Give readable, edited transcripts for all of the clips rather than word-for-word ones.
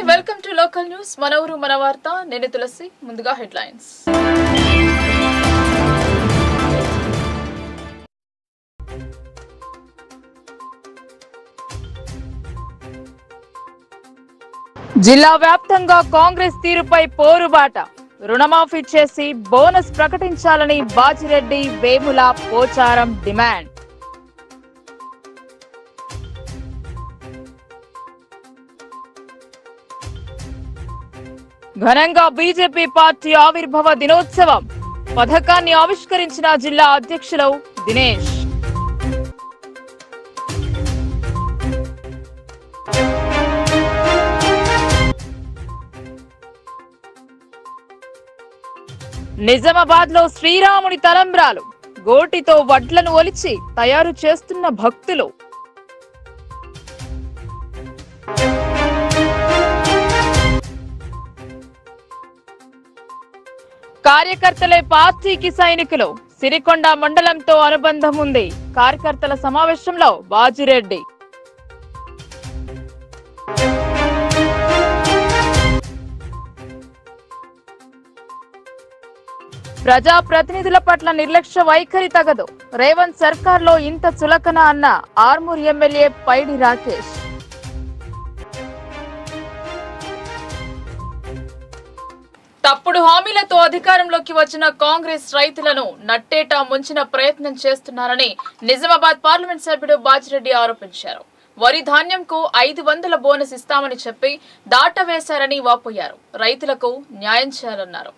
Welcome to local news మనూరు మన వార్త నేను తులసి ముందుగా హెడ్లైన్స్ జిల్లా వ్యాప్తంగా కాంగ్రెస్ తీరుపై పోరుబాట రుణమాఫీ చేసి బోనస్ ప్రకటించాలని బాజిరెడ్డి వేముల పోచారం డిమాండ్ ఘనంగా బీజేపీ పార్టీ ఆవిర్భావ దినోత్సవం పథకాన్ని ఆవిష్కరించిన జిల్లా అధ్యక్షులు దినేష్ నిజామాబాద్ లో శ్రీరాముని తలంబ్రాలు గోటితో వడ్లను ఒలిచి తయారు చేస్తున్న భక్తులు కార్యకర్తలే పార్టీకి సైనికులు సిరికొండ మండలంతో అనుబంధం ఉంది కార్యకర్తల సమావేశంలో బాజిరెడ్డి ప్రజా ప్రతినిధుల పట్ల నిర్లక్ష్య వైఖరి తగదు రేవంత్ సర్కార్లో ఇంత చులకన అన్న ఆర్మూర్ ఎమ్మెల్యే పైడి రాకేష్ తప్పుడు హామీలతో అధికారంలోకి వచ్చిన కాంగ్రెస్ రైతులను నట్టేటా ముంచిన ప్రయత్నం చేస్తున్నారని నిజామాబాద్ పార్లమెంట్ సభ్యుడు బాజిరెడ్డి ఆరోపించారు వరి ధాన్యంకు 500 బోనస్ ఇస్తామని చెప్పి దాటవేశారని వాపోయారు రైతులకు న్యాయం చేయాలన్నారు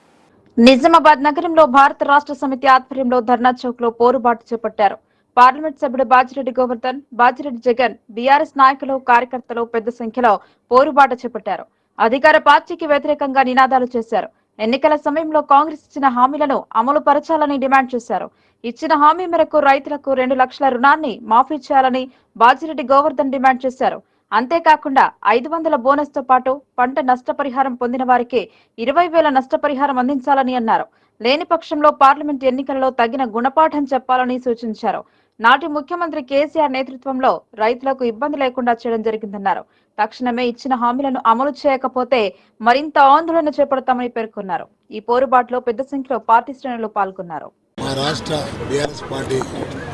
నిజామాబాద్ నగరంలో భారత రాష్ట్ర సమితి ఆధ్వర్యంలో ధర్నా చౌక్ లో పోరుబాటు చేపట్టారు పార్లమెంట్ సభ్యుడు బాజిరెడ్డి గోవర్ధన్ బాజిరెడ్డి జగన్ బీఆర్ఎస్ నాయకులు కార్యకర్తలు పెద్ద సంఖ్యలో పోరుబాట చేపట్టారు అధికార పార్టీకి వ్యతిరేకంగా నినాదాలు చేశారు ఎన్నికల సమయంలో కాంగ్రెస్ ఇచ్చిన హామీలను అమలు పరచాలని డిమాండ్ చేశారు ఇచ్చిన హామీ మేరకు రైతులకు 2 లక్షల రుణాన్ని మాఫీ చేయాలని బాజిరెడ్డి గోవర్ధన్ డిమాండ్ చేశారు అంతేకాకుండా 500 బోనస్ తో పాటు పంట నష్టపరిహారం పొందిన వారికి 20,000 నష్టపరిహారం అందించాలని అన్నారు లేని పక్షంలో పార్లమెంట్ ఎన్నికలలో తగిన గుణపాఠం చెప్పాలని సూచించారు నాటి ముఖ్యమంత్రి కేసీఆర్ నేతృత్వంలో రైతులకు ఇబ్బంది లేకుండా చేయడం జరిగిందన్నారు తక్షణమే ఇచ్చిన హామీలను అమలు చేయకపోతే మరింత ఆందోళన చేపడతామని పేర్కొన్నారు ఈ పోరుబాటులో పెద్ద సంఖ్యలో పార్టీ శ్రేణులు పాల్గొన్నారు మా రాష్ట్ర బీఆర్ఎస్ పార్టీ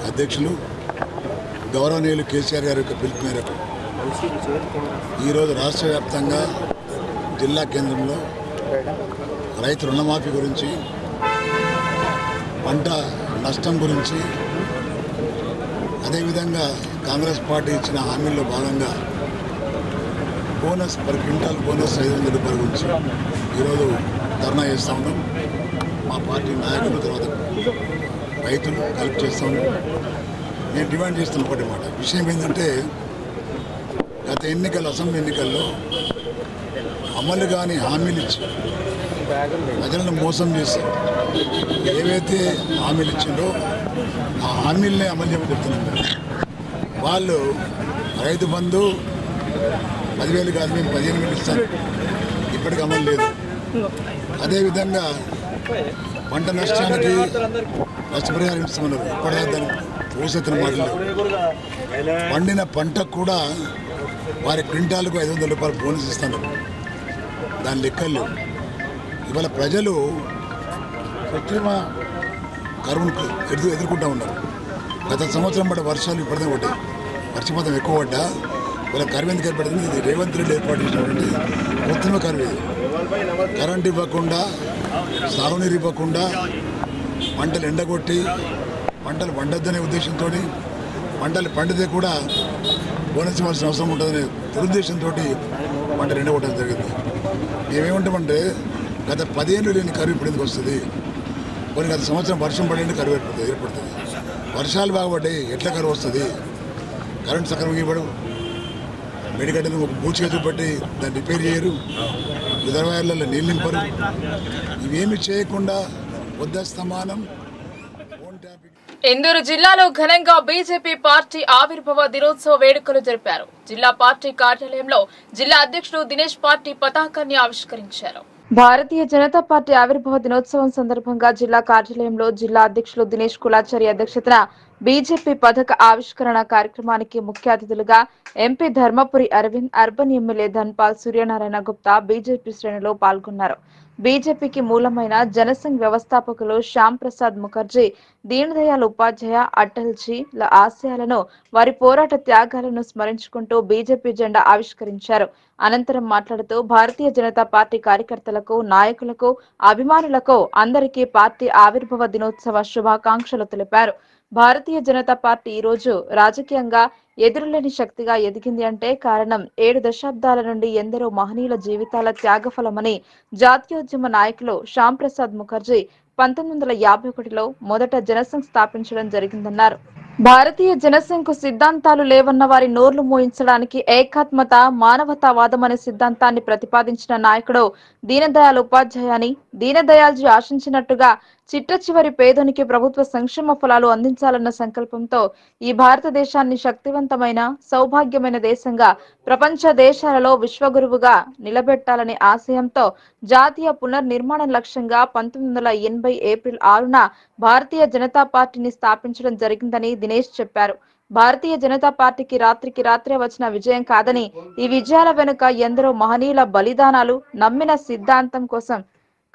అధ్యక్షులు గౌరవనీయులు కేసీఆర్ గారి యొక్క పిలుపు మేరకు ఈరోజు రాష్ట్ర వ్యాప్తంగా జిల్లా కేంద్రంలో రైతు రుణమాఫీ గురించి పంట నష్టం గురించి అదేవిధంగా కాంగ్రెస్ పార్టీ ఇచ్చిన హామీల్లో భాగంగా బోనస్ పర్ క్వింటాల్ బోనస్ 500 రూపాయల గురించి ఈరోజు ధర్నా చేస్తూ ఉన్నాం మా పార్టీ నాయకులు తర్వాత రైతులు కలిపి చేస్తూ ఉన్నాం నేను డిమాండ్ చేస్తున్న ఒకటి మాట విషయం ఏంటంటే గత ఎన్నికలు అసెంబ్లీ ఎన్నికల్లో అమలు కాని హామీలు ఇచ్చి ప్రజలను మోసం చేసి ఏవైతే హామీలు ఇచ్చిందో ఆ హామీలనే అమలు చేయబడుతున్నారు వాళ్ళు రైతు బంధు 10,000 కాదు మేము 15,000 ఇస్తాం ఇప్పటికి అమలు లేదు అదేవిధంగా పంట నష్టానికి నష్టపరిహారం ఇస్తామన్నారు ఇప్పటికే దాని భవిష్యత్తున మాటలు పండిన పంటకు కూడా వారి క్వింటాలకు 500 రూపాయలు బోనస్ ఇస్తాను దాని లెక్కలు ఇవాళ ప్రజలు కృత్రిమ కరువును ఎదుర్కొంటూ ఉన్నారు గత సంవత్సరం పడ్డ వర్షాలు ఇప్పటిదే పడ్డాయి వర్షపాతం ఎక్కువ పడ్డా ఇవాళ కరువు ఎందుకు ఏర్పడుతుంది ఇది రేవంత్ రెడ్డి ఏర్పాటు చేసినటువంటి కృత్రిమ కరువు ఇది కరెంట్ ఇవ్వకుండా సాగునీరు ఇవ్వకుండా పంటలు ఎండగొట్టి పంటలు పండొద్దనే ఉద్దేశంతో పంటలు పండితే కూడా బోనస్ ఇవ్వాల్సిన అవసరం ఉంటుందనే దురుద్దేశంతో పంటలు ఎండగొట్టడం జరిగింది మేమేమంటామంటే గత 10 ఏళ్ళు లేని కరువు ఇప్పుడు ఎందుకు వస్తుంది కొన్ని గత సంవత్సరం వర్షం పడేది కరువు ఏర్పడుతుంది వర్షాలు బాగుపడ్డాయి ఎట్లా కరువు వస్తుంది కరెంట్ సక్రమంగా ఇవ్వడు మెడికల్ బూచిగా చూపట్టి దాన్ని రిపేర్ చేయరు రిజర్వాయర్లలో నీళ్ళు నింపరు ఇవేమి చేయకుండా వద్దస్తమానం ఇందూరు జిల్లాలో ఘనంగా బీజేపీ పార్టీ ఆవిర్భావ దినోత్సవ వేడుకలు జరిపారు జిల్లా పార్టీ కార్యాలయంలో జిల్లా అధ్యక్షుడు దినేష్ పార్టీ పతాకాన్ని ఆవిష్కరించారు భారతీయ జనతా పార్టీ ఆవిర్భావ దినోత్సవం సందర్భంగా జిల్లా కార్యాలయంలో జిల్లా అధ్యక్షులు దినేష్ కులాచారి అధ్యక్షతన బీజేపీ పథక ఆవిష్కరణ కార్యక్రమానికి ముఖ్య అతిథులుగా MP Dharmapuri Arvind, urban MLA Dhanpal Suryanarayana Gupta BJP శ్రేణులు పాల్గొన్నారు. బీజేపీకి మూలమైన జనసంఘ్ వ్యవస్థాపకులు శ్యామ్ ప్రసాద్ ముఖర్జీ, దీన్ దయాళ్ ఉపాధ్యాయ, అటల్జీల ఆశయాలను, వారి పోరాట త్యాగాలను స్మరించుకుంటూ బీజేపీ జెండా ఆవిష్కరించారు. అనంతరం మాట్లాడుతూ భారతీయ జనతా పార్టీ కార్యకర్తలకు, నాయకులకు, అభిమానులకు అందరికీ పార్టీ ఆవిర్భావ దినోత్సవ శుభాకాంక్షలు తెలిపారు. భారతీయ జనతా పార్టీ ఈ రోజు రాజకీయంగా ఎదురులేని శక్తిగా ఎదిగింది అంటే కారణం 7 దశాబ్దాల నుండి ఎందరో మహనీయుల జీవితాల త్యాగఫలమని జాతీయోద్యమ నాయకులు శ్యామ్ ప్రసాద్ ముఖర్జీ 1951లో మొదట జనసంఘ్ స్థాపించడం జరిగిందన్నారు. భారతీయ జనసంఘ్ సిద్ధాంతాలు లేవన్న వారి నోర్లు మోయించడానికి ఏకాత్మత, మానవతావాదం అనే సిద్ధాంతాన్ని ప్రతిపాదించిన నాయకుడు దీన్ దయాళ్ ఉపాధ్యాయ అని, దీన్ దయాళ్ జీ ఆశించినట్టుగా చిట్ట చివరి పేదోనికి ప్రభుత్వ సంక్షేమ ఫలాలు అందించాలన్న సంకల్పంతో ఈ భారతదేశాన్ని శక్తివంతమైన, సౌభాగ్యమైన దేశంగా ప్రపంచ దేశాలలో విశ్వగురువుగా నిలబెట్టాలనే ఆశయంతో జాతీయ పునర్నిర్మాణం లక్ష్యంగా 1980 ఏప్రిల్ 6న భారతీయ జనతా పార్టీని స్థాపించడం జరిగిందని దినేష్ చెప్పారు. భారతీయ జనతా పార్టీకి రాత్రికి రాత్రే వచ్చిన విజయం కాదని, ఈ విజయాల వెనుక ఎందరో మహనీయుల బలిదానాలు, నమ్మిన సిద్ధాంతం కోసం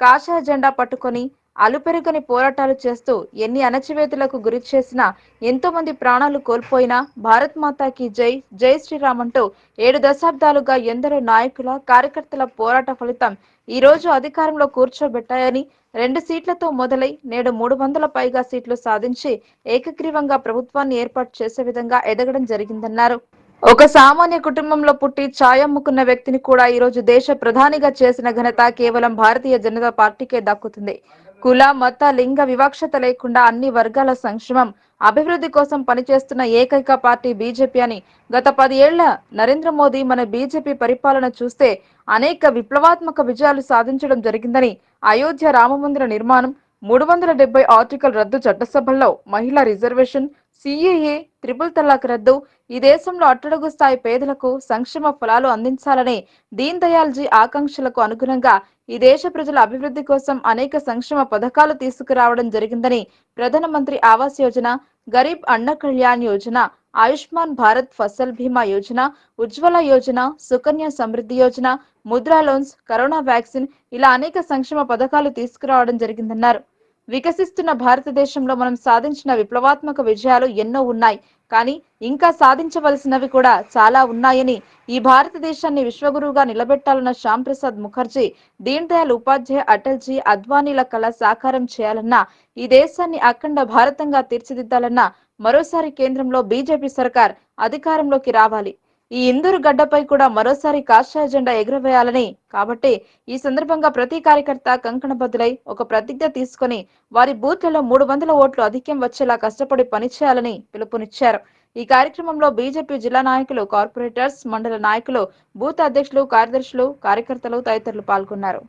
కాషాయ జెండా పట్టుకొని అలుపెరుగని పోరాటాలు చేస్తూ ఎన్ని అణచివేతలకు గురి చేసినా, ఎంతో మంది ప్రాణాలు కోల్పోయినా భారత్ మాతాకి జై, జై శ్రీరామ్ అంటూ 7 దశాబ్దాలుగా ఎందరో నాయకుల, కార్యకర్తల పోరాట ఫలితం ఈ రోజు అధికారంలో కూర్చోబెట్టాయని, 2 సీట్లతో మొదలై నేడు 300 పైగా సీట్లు సాధించి ఏకగ్రీవంగా ప్రభుత్వాన్ని ఏర్పాటు చేసే విధంగా ఎదగడం జరిగిందన్నారు. ఒక సామాన్య కుటుంబంలో పుట్టి ఛాయమ్ముకున్న వ్యక్తిని కూడా ఈ రోజు దేశ ప్రధానిగా చేసిన ఘనత కేవలం భారతీయ జనతా పార్టీకే దక్కుతుంది. కుల, మత, లింగ వివక్షత లేకుండా అన్ని వర్గాల సంక్షేమం, అభివృద్ధి కోసం పనిచేస్తున్న ఏకైక పార్టీ బీజేపీ అని గత 10 ఏళ్ల నరేంద్ర మోదీ మన బీజేపీ పరిపాలన చూస్తే అనేక విప్లవాత్మక విజయాలు సాధించడం జరిగిందని, అయోధ్య రామమందిర నిర్మాణం, 370 ఆర్టికల్ రద్దు, చట్టసభల్లో మహిళా రిజర్వేషన్, సిఏఏ, ట్రిపుల్ తలాక్ రద్దు, ఈ దేశంలో అట్టడుగు స్థాయి పేదలకు సంక్షేమ ఫలాలు అందించాలనే దీన్ దయాళ్ జీ ఆకాంక్షలకు అనుగుణంగా ఈ దేశ ప్రజల అభివృద్ధి కోసం అనేక సంక్షేమ పథకాలు తీసుకురావడం జరిగిందని, ప్రధానమంత్రి ఆవాస్ యోజన, గరీబ్ అన్న Kalyan Yojana, Ayushman Bharat Fasal Bima Yojana, Ujjwala Yojana, Sukanya Samriddhi Yojana, Mudra loans, corona vaccine ఇలా అనేక సంక్షేమ పథకాలు తీసుకురావడం జరిగిందన్నారు. వికసిస్తున్న భారతదేశంలో మనం సాధించిన విప్లవాత్మక విజయాలు ఎన్నో ఉన్నాయి, కానీ ఇంకా సాధించవలసినవి కూడా చాలా ఉన్నాయని, ఈ భారతదేశాన్ని విశ్వగురువుగా నిలబెట్టాలన్న శ్యామ్ ప్రసాద్ ముఖర్జీ, దీన్ దయాళ్ ఉపాధ్యాయ, అటల్జీ, అద్వానీల కళ సాకారం చేయాలన్నా, ఈ దేశాన్ని అఖండ భారతంగా తీర్చిదిద్దాలన్నా మరోసారి కేంద్రంలో బీజేపీ సర్కార్ అధికారంలోకి రావాలి. ఈ ఇందూరు గడ్డపై కూడా మరోసారి కాషాయ జెండా ఎగురవేయాలని, కాబట్టి ఈ సందర్భంగా ప్రతి కార్యకర్త కంకణబద్దులై ఒక ప్రతిజ్ఞ తీసుకుని వారి బూత్లలో 300 ఓట్లు అధిక్యం వచ్చేలా కష్టపడి పనిచేయాలని పిలుపునిచ్చారు. ఈ కార్యక్రమంలో బీజేపీ జిల్లా నాయకులు, కార్పొరేటర్స్, మండల నాయకులు, బూత్ అధ్యక్షులు, కార్యదర్శులు, కార్యకర్తలు తదితరులు పాల్గొన్నారు.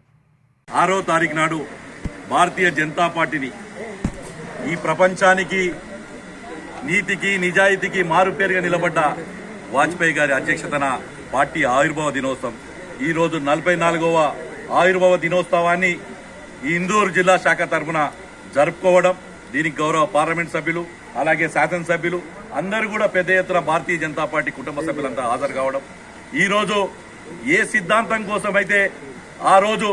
6వ తారీఖు నాడు భారతీయ జనతా పార్టీని ఈ ప్రపంచానికి నీతికి, నిజాయితీకి మారుపేరుగా నిలబడ్డ వాజ్పేయి గారి అధ్యక్షతన పార్టీ ఆవిర్భావ దినోత్సవం, ఈ రోజు 44వ ఆవిర్భావ దినోత్సవాన్ని ఈ ఇందూరు జిల్లా శాఖ తరఫున జరుపుకోవడం, దీనికి గౌరవ పార్లమెంట్ సభ్యులు, అలాగే శాసనసభ్యులు అందరూ కూడా పెద్ద ఎత్తున భారతీయ జనతా పార్టీ కుటుంబ సభ్యులంతా హాజరు కావడం, ఈ రోజు ఏ సిద్ధాంతం కోసమైతే ఆ రోజు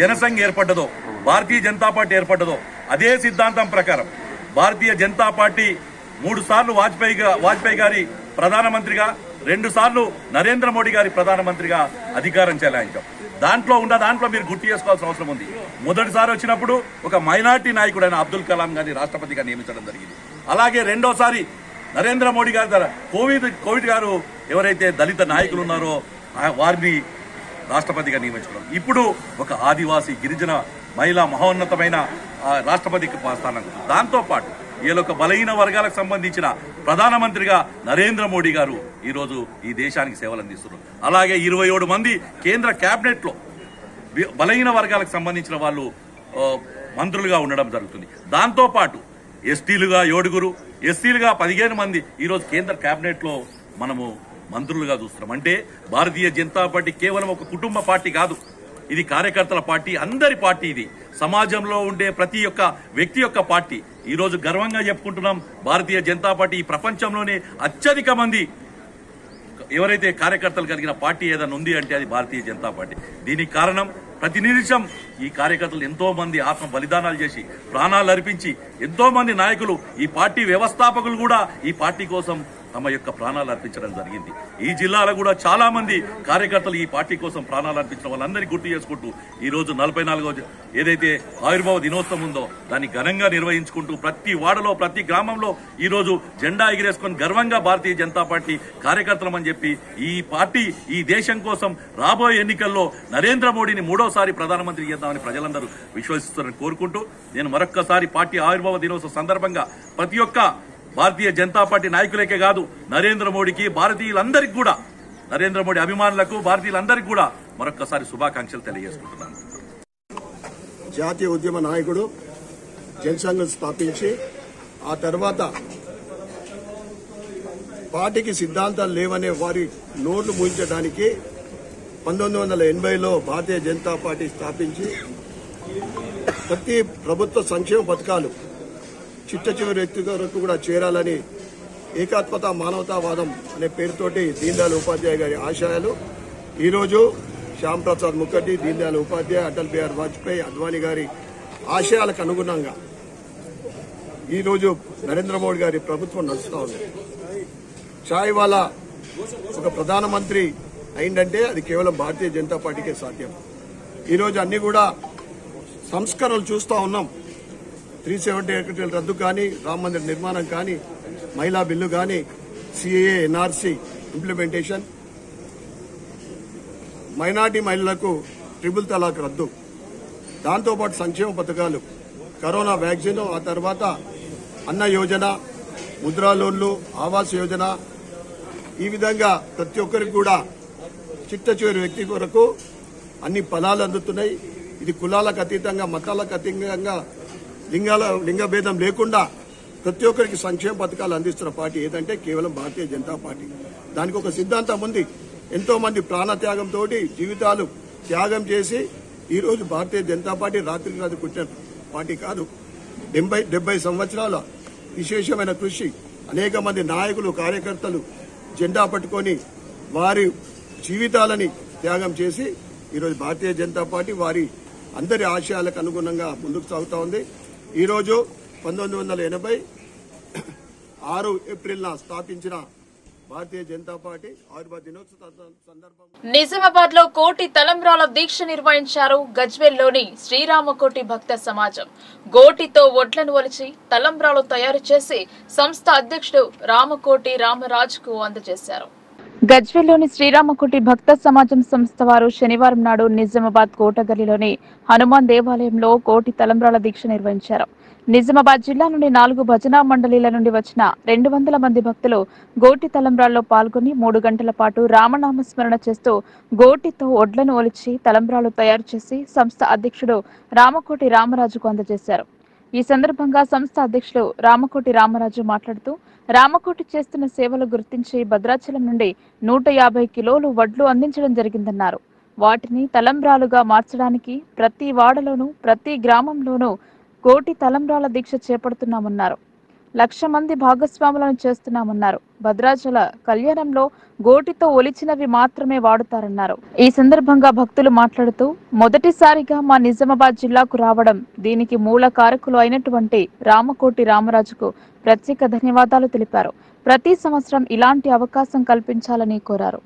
జనసంఘ్ ఏర్పడ్డదో, భారతీయ జనతా పార్టీ ఏర్పడ్డదో అదే సిద్ధాంతం ప్రకారం భారతీయ జనతా పార్టీ 3 సార్లు వాజ్పేయి గారి ప్రధానమంత్రిగా, 2 సార్లు నరేంద్ర మోడీ గారి ప్రధానమంత్రిగా అధికారం చెలాయించాం. దాంట్లో మీరు గుర్తు చేసుకోవాల్సిన అవసరం ఉంది. మొదటిసారి వచ్చినప్పుడు ఒక మైనార్టీ నాయకుడైన అబ్దుల్ కలాం గారిని రాష్ట్రపతిగా నియమించడం జరిగింది. అలాగే రెండోసారి నరేంద్ర మోడీ గారి ద్వారా కోవిడ్ గారు ఎవరైతే దళిత నాయకులు ఉన్నారో వారిని రాష్ట్రపతిగా నియమించడం, ఇప్పుడు ఒక ఆదివాసీ గిరిజన మహిళా మహోన్నతమైన రాష్ట్రపతికి స్థానం. దాంతో పాటు వీళ్ళొక బలహీన వర్గాలకు సంబంధించిన ప్రధానమంత్రిగా నరేంద్ర మోడీ గారు ఈరోజు ఈ దేశానికి సేవలు అందిస్తున్నారు. అలాగే 27 మంది కేంద్ర కేబినెట్ లో బలహీన వర్గాలకు సంబంధించిన వాళ్ళు మంత్రులుగా ఉండడం జరుగుతుంది. దాంతో పాటు ఎస్టీలుగా 7, ఎస్సీలుగా 15 మంది ఈరోజు కేంద్ర కేబినెట్ లో మనము మంత్రులుగా చూస్తున్నాం. అంటే భారతీయ జనతా పార్టీ కేవలం ఒక కుటుంబ పార్టీ కాదు, ఇది కార్యకర్తల పార్టీ, అందరి పార్టీ. ఇది సమాజంలో ఉండే ప్రతి ఒక్క వ్యక్తి యొక్క పార్టీ. ఈ రోజు గర్వంగా చెప్పుకుంటున్నాం, భారతీయ జనతా పార్టీ ఈ ప్రపంచంలోనే అత్యధిక మంది ఎవరైతే కార్యకర్తలు కలిగిన పార్టీ ఏదైనా ఉంది అంటే అది భారతీయ జనతా పార్టీ. దీనికి కారణం ప్రతి నిమిషం ఈ కార్యకర్తలు ఎంతో మంది ఆత్మ బలిదానాలు చేసి ప్రాణాలు అర్పించి, ఎంతో మంది నాయకులు, ఈ పార్టీ వ్యవస్థాపకులు కూడా ఈ పార్టీ కోసం తమ యొక్క ప్రాణాలు అర్పించడం జరిగింది. ఈ జిల్లాలో కూడా చాలా మంది కార్యకర్తలు ఈ పార్టీ కోసం ప్రాణాలు అర్పించిన వాళ్ళందరినీ గుర్తు చేసుకుంటూ ఈ రోజు 44వ ఏదైతే ఆవిర్భావ దినోత్సవం ఉందో దాన్ని ఘనంగా నిర్వహించుకుంటూ ప్రతి వాడలో ప్రతి గ్రామంలో ఈ రోజు జెండా ఎగిరేసుకొని గర్వంగా భారతీయ జనతా పార్టీ కార్యకర్తలమని చెప్పి ఈ పార్టీ ఈ దేశం కోసం రాబోయే ఎన్నికల్లో నరేంద్ర మోడీని 3వసారి ప్రధానమంత్రి చేద్దామని ప్రజలందరూ విశ్వసిస్తారని కోరుకుంటూ నేను మరొక్కసారి పార్టీ ఆవిర్భావ దినోత్సవం సందర్భంగా ప్రతి ఒక్క భారతీయ జనతా పార్టీ నాయకులకే కాదు నరేంద్ర మోడీకి, భారతీయులందరికీ కూడా, నరేంద్ర మోడీ అభిమానులకు, భారతీయులందరికీ కూడా మరొక్కసారి శుభాకాంక్షలు తెలియజేసుకుంటున్నాను. జాతీయ ఉద్యమ నాయకుడు, జనసంఘం స్థాపించి ఆ తర్వాత పార్టీకి సిద్ధాంతాలు లేవనే వారి నోళ్లు మూయించడానికి 1980లో భారతీయ జనతా పార్టీ స్థాపించి ప్రతి ప్రభుత్వ సంక్షేమ పథకాలు చిట్ట చివరి వ్యక్తి వరకు కూడా చేరాలని ఏకాత్మత మానవతావాదం అనే పేరుతోటి దీన్ దయాళ్ ఉపాధ్యాయ గారి ఆశయాలు ఈరోజు శ్యామ్ ప్రసాద్ ముఖర్జీ, దీన్ దయాళ్ ఉపాధ్యాయ, అటల్ బిహారీ వాజ్పేయి, అద్వానీ గారి ఆశయాలకు అనుగుణంగా ఈరోజు నరేంద్ర మోడీ గారి ప్రభుత్వం నడుస్తూ ఉంది. చాయ్ వాలా ఒక ప్రధానమంత్రి అయిందంటే అది కేవలం భారతీయ జనతా పార్టీకే సాధ్యం. ఈరోజు అన్ని కూడా సంస్కరణలు చూస్తూ ఉన్నాం. 370 రద్దు కానీ, రామ మందిర్ నిర్మాణం కానీ, మహిళా బిల్లు కానీ, సిఏఏ, ఎన్ఆర్సీ ఇంప్లిమెంటేషన్, మైనార్టీ మహిళలకు ట్రిపుల్ తలాక్ రద్దు, దాంతోపాటు సంక్షేమ పథకాలు, కరోనా వ్యాక్సిన్, ఆ తర్వాత అన్న యోజన, ముద్రా లోన్లు, ఆవాస్ యోజన, ఈ విధంగా ప్రతి ఒక్కరికి కూడా చిట్ట చివరి వ్యక్తి కొరకు అన్ని ఫలాలు అందుతున్నాయి. ఇది కులాలకు అతీతంగా, మతాలకు అతీతంగా, లింగ భేదం లేకుండా ప్రతి ఒక్కరికి సంక్షేమ పథకాలు అందిస్తున్న పార్టీ ఏదంటే కేవలం భారతీయ జనతా పార్టీ. దానికి ఒక సిద్ధాంతం ఉంది. ఎంతో మంది ప్రాణత్యాగంతో జీవితాలు త్యాగం చేసి ఈరోజు భారతీయ జనతా పార్టీ రాత్రికి రాత్రి పుట్టిన పార్టీ కాదు. 70 సంవత్సరాల విశేషమైన కృషి, అనేక మంది నాయకులు, కార్యకర్తలు జెండా పట్టుకొని వారి జీవితాలని త్యాగం చేసి ఈరోజు భారతీయ జనతా పార్టీ వారి అందరి ఆశయాలకు అనుగుణంగా ముందుకు సాగుతూ ఉంది. ఈరోజు 1986 ఏప్రిల్ స్థాపించిన భారతీయ జనతా పార్టీ ఆవిర్భావ దినోత్సవ సందర్భంగా నిజామాబాద్ లో కోటి తలంబ్రాల దీక్ష నిర్వహించారు. గజ్వేల్లోని శ్రీరామకోటి భక్త సమాజం గోటితో ఒడ్లను ఒలిచి తలంబ్రాలు తయారు చేసి సంస్థ అధ్యక్షుడు రామకోటి రామరాజుకు అందజేశారు. గజ్వేల్లోని శ్రీరామకోటి భక్త సమాజం సంస్థ వారు శనివారం నాడు నిజామాబాద్ కోటగల్లీలోని హనుమాన్ దేవాలయంలో కోటి తలంబ్రాల దీక్ష నిర్వహించారు. నిజామాబాద్ జిల్లా నుండి 4 భజనా మండలీల నుండి వచ్చిన 200 మంది భక్తులు గోటి తలంబ్రాల్లో పాల్గొని 3 గంటల పాటు రామనామస్మరణ చేస్తూ గోటితో ఒడ్లను ఒలిచి తలంబ్రాలు తయారు చేసి సంస్థ అధ్యక్షుడు రామకోటి రామరాజుకు అందజేశారు. ఈ సందర్భంగా సంస్థ అధ్యక్షులు రామకోటి రామరాజు మాట్లాడుతూ రామకోటి చేస్తున్న సేవలు గుర్తించి భద్రాచలం నుండి 150 కిలోలు వడ్లు అందించడం జరిగిందన్నారు. వాటిని తలంబ్రాలుగా మార్చడానికి ప్రతి వాడలోనూ ప్రతి గ్రామంలోనూ కోటి తలంబ్రాల దీక్ష చేపడుతున్నామన్నారు. 1,00,000 మంది భాగస్వాములను చేస్తున్నామన్నారు. భద్రాచల కళ్యాణంలో గోటితో ఒలిచినవి మాత్రమే వాడుతారన్నారు. ఈ సందర్భంగా భక్తులు మాట్లాడుతూ మొదటిసారిగా మా నిజామాబాద్ జిల్లాకు రావడం, దీనికి మూల కారకులు అయినటువంటి రామకోటి రామరాజుకు ప్రత్యేక ధన్యవాదాలు తెలిపారు. ప్రతి సంవత్సరం ఇలాంటి అవకాశం కల్పించాలని కోరారు.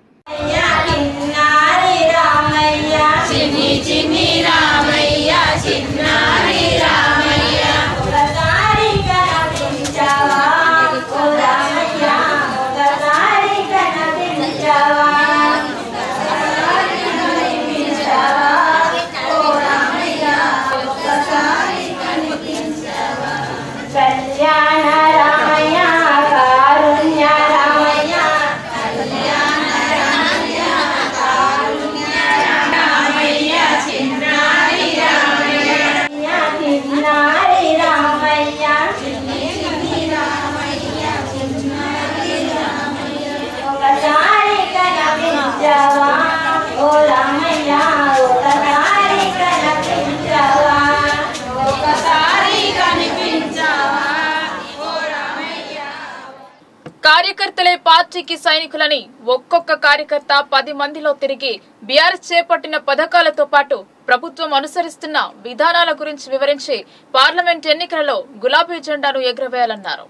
Oh, Ramaya, కార్యకర్తలే పార్టీకి సైనికులని ఒక్కొక్క కార్యకర్త 10 మందిలో తిరిగి బీఆర్ఎస్ చేపట్టిన పథకాలతో పాటు ప్రభుత్వం అనుసరిస్తున్న విధానాల గురించి వివరించి పార్లమెంట్ ఎన్నికలలో గులాబీ జెండాను ఎగురవేయాలన్నారు.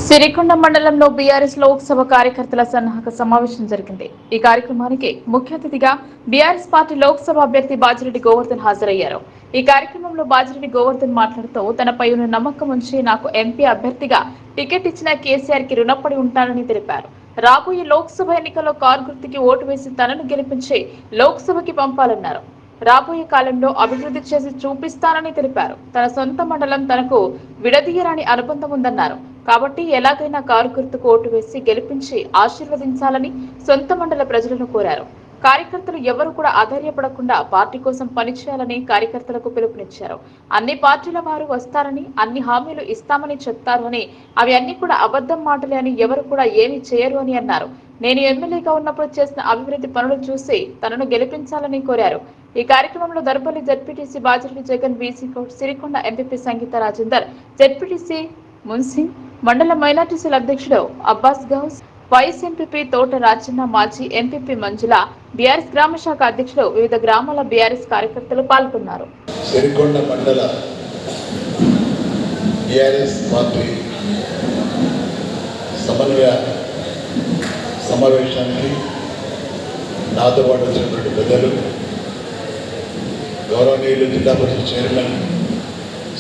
సిరికొండ మండలంలో బీఆర్ఎస్ లోక్సభ కార్యకర్తల సన్నాహక సమావేశం జరిగింది. ఈ కార్యక్రమానికి ముఖ్య అతిథిగా బీఆర్ఎస్ పార్టీ లోక్సభ అభ్యర్థి బాజిరెడ్డి గోవర్ధన్ హాజరయ్యారు. ఈ కార్యక్రమంలో బాజిరెడ్డి గోవర్ధన్ మాట్లాడుతూ తనపై ఉన్న నమ్మకం ఉంచి నాకు ఎంపీ అభ్యర్థిగా టికెట్ ఇచ్చిన కేసీఆర్ కి రుణపడి ఉంటానని తెలిపారు. రాబోయే లోక్సభ ఎన్నికల్లో కారు గుర్తుకి ఓటు వేసి తనను గెలిపించి లోక్సభకి పంపాలన్నారు. రాబోయే కాలంలో అభివృద్ధి చేసి చూపిస్తానని తెలిపారు. తన సొంత మండలం తనకు విడదీయరాని అనుబంధం ఉందన్నారు. కాబట్టి ఎలాగైనా కారు గుర్తుకు ఓటు వేసి గెలిపించి ఆశీర్వదించాలని సొంత మండల ప్రజలను కోరారు. కార్యకర్తలు ఎవరు కూడా ఆధైర్యపడకుండా పార్టీ కోసం పనిచేయాలని కార్యకర్తలకు పిలుపునిచ్చారు. అన్ని పార్టీల వారు వస్తారని, అన్ని హామీలు ఇస్తామని చెప్తారు అని, అవి అన్ని కూడా అబద్ధం మాటలే అని, ఎవరు కూడా ఏమీ చేయరు అని అన్నారు. నేను ఎమ్మెల్యేగా ఉన్నప్పుడు చేసిన అభివృద్ధి పనులు చూసి తనను గెలిపించాలని కోరారు. ఈ కార్యక్రమంలో దర్పల్లి జెడ్పీటీసీ బాజిరెడ్డి జగన్, బీసీ కోట్, సిరికొండ ఎంపీపీ సంగీత రాజేందర్, జెడ్పీటీసీ మున్సింగ్, మండల మైనార్టీ సెల్ అధ్యక్షుడు అబ్బాస్ గౌస్, వైస్ ఎంపీపీ తోట రాజన్న, మాజీ ఎంపీపీ మంజుల, బీఆర్ఎస్ గ్రామ శాఖ అధ్యక్షులు, వివిధ గ్రామాల బీఆర్ఎస్ కార్యకర్తలు పాల్గొన్నారు. సిరికొండ మండల బీఆర్ఎస్ పార్టీ సమన్వయ సమావేశానికి నాతో పాటు వచ్చినటువంటి పెద్దలు, గౌరవనీయులు జిల్లా పరిషత్ చైర్మన్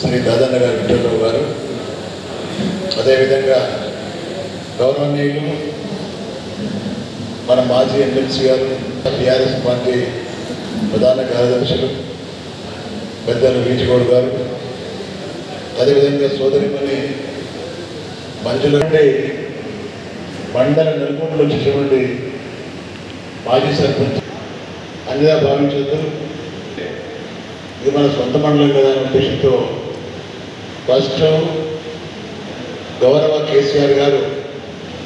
శ్రీ దాదన్న గారు, విఠలరావు గారు, అదేవిధంగా గౌరవనీయులు మన మాజీ ఎమ్మెల్సీ గారు, బీఆర్ఎస్ పార్టీ ప్రధాన కార్యదర్శులు పెద్దలు వీచిగౌడ్ గారు, అదేవిధంగా సోదరిమణి మంజుల మండల నలుగురులో వచ్చేటువంటి మాజీ సర్పంచ్ అన్నిగా భావించద్దు, ఇది మన సొంత మండలం కదా అనే ఉద్దేశంతో ఫస్ట్ గౌరవ కేసీఆర్ గారు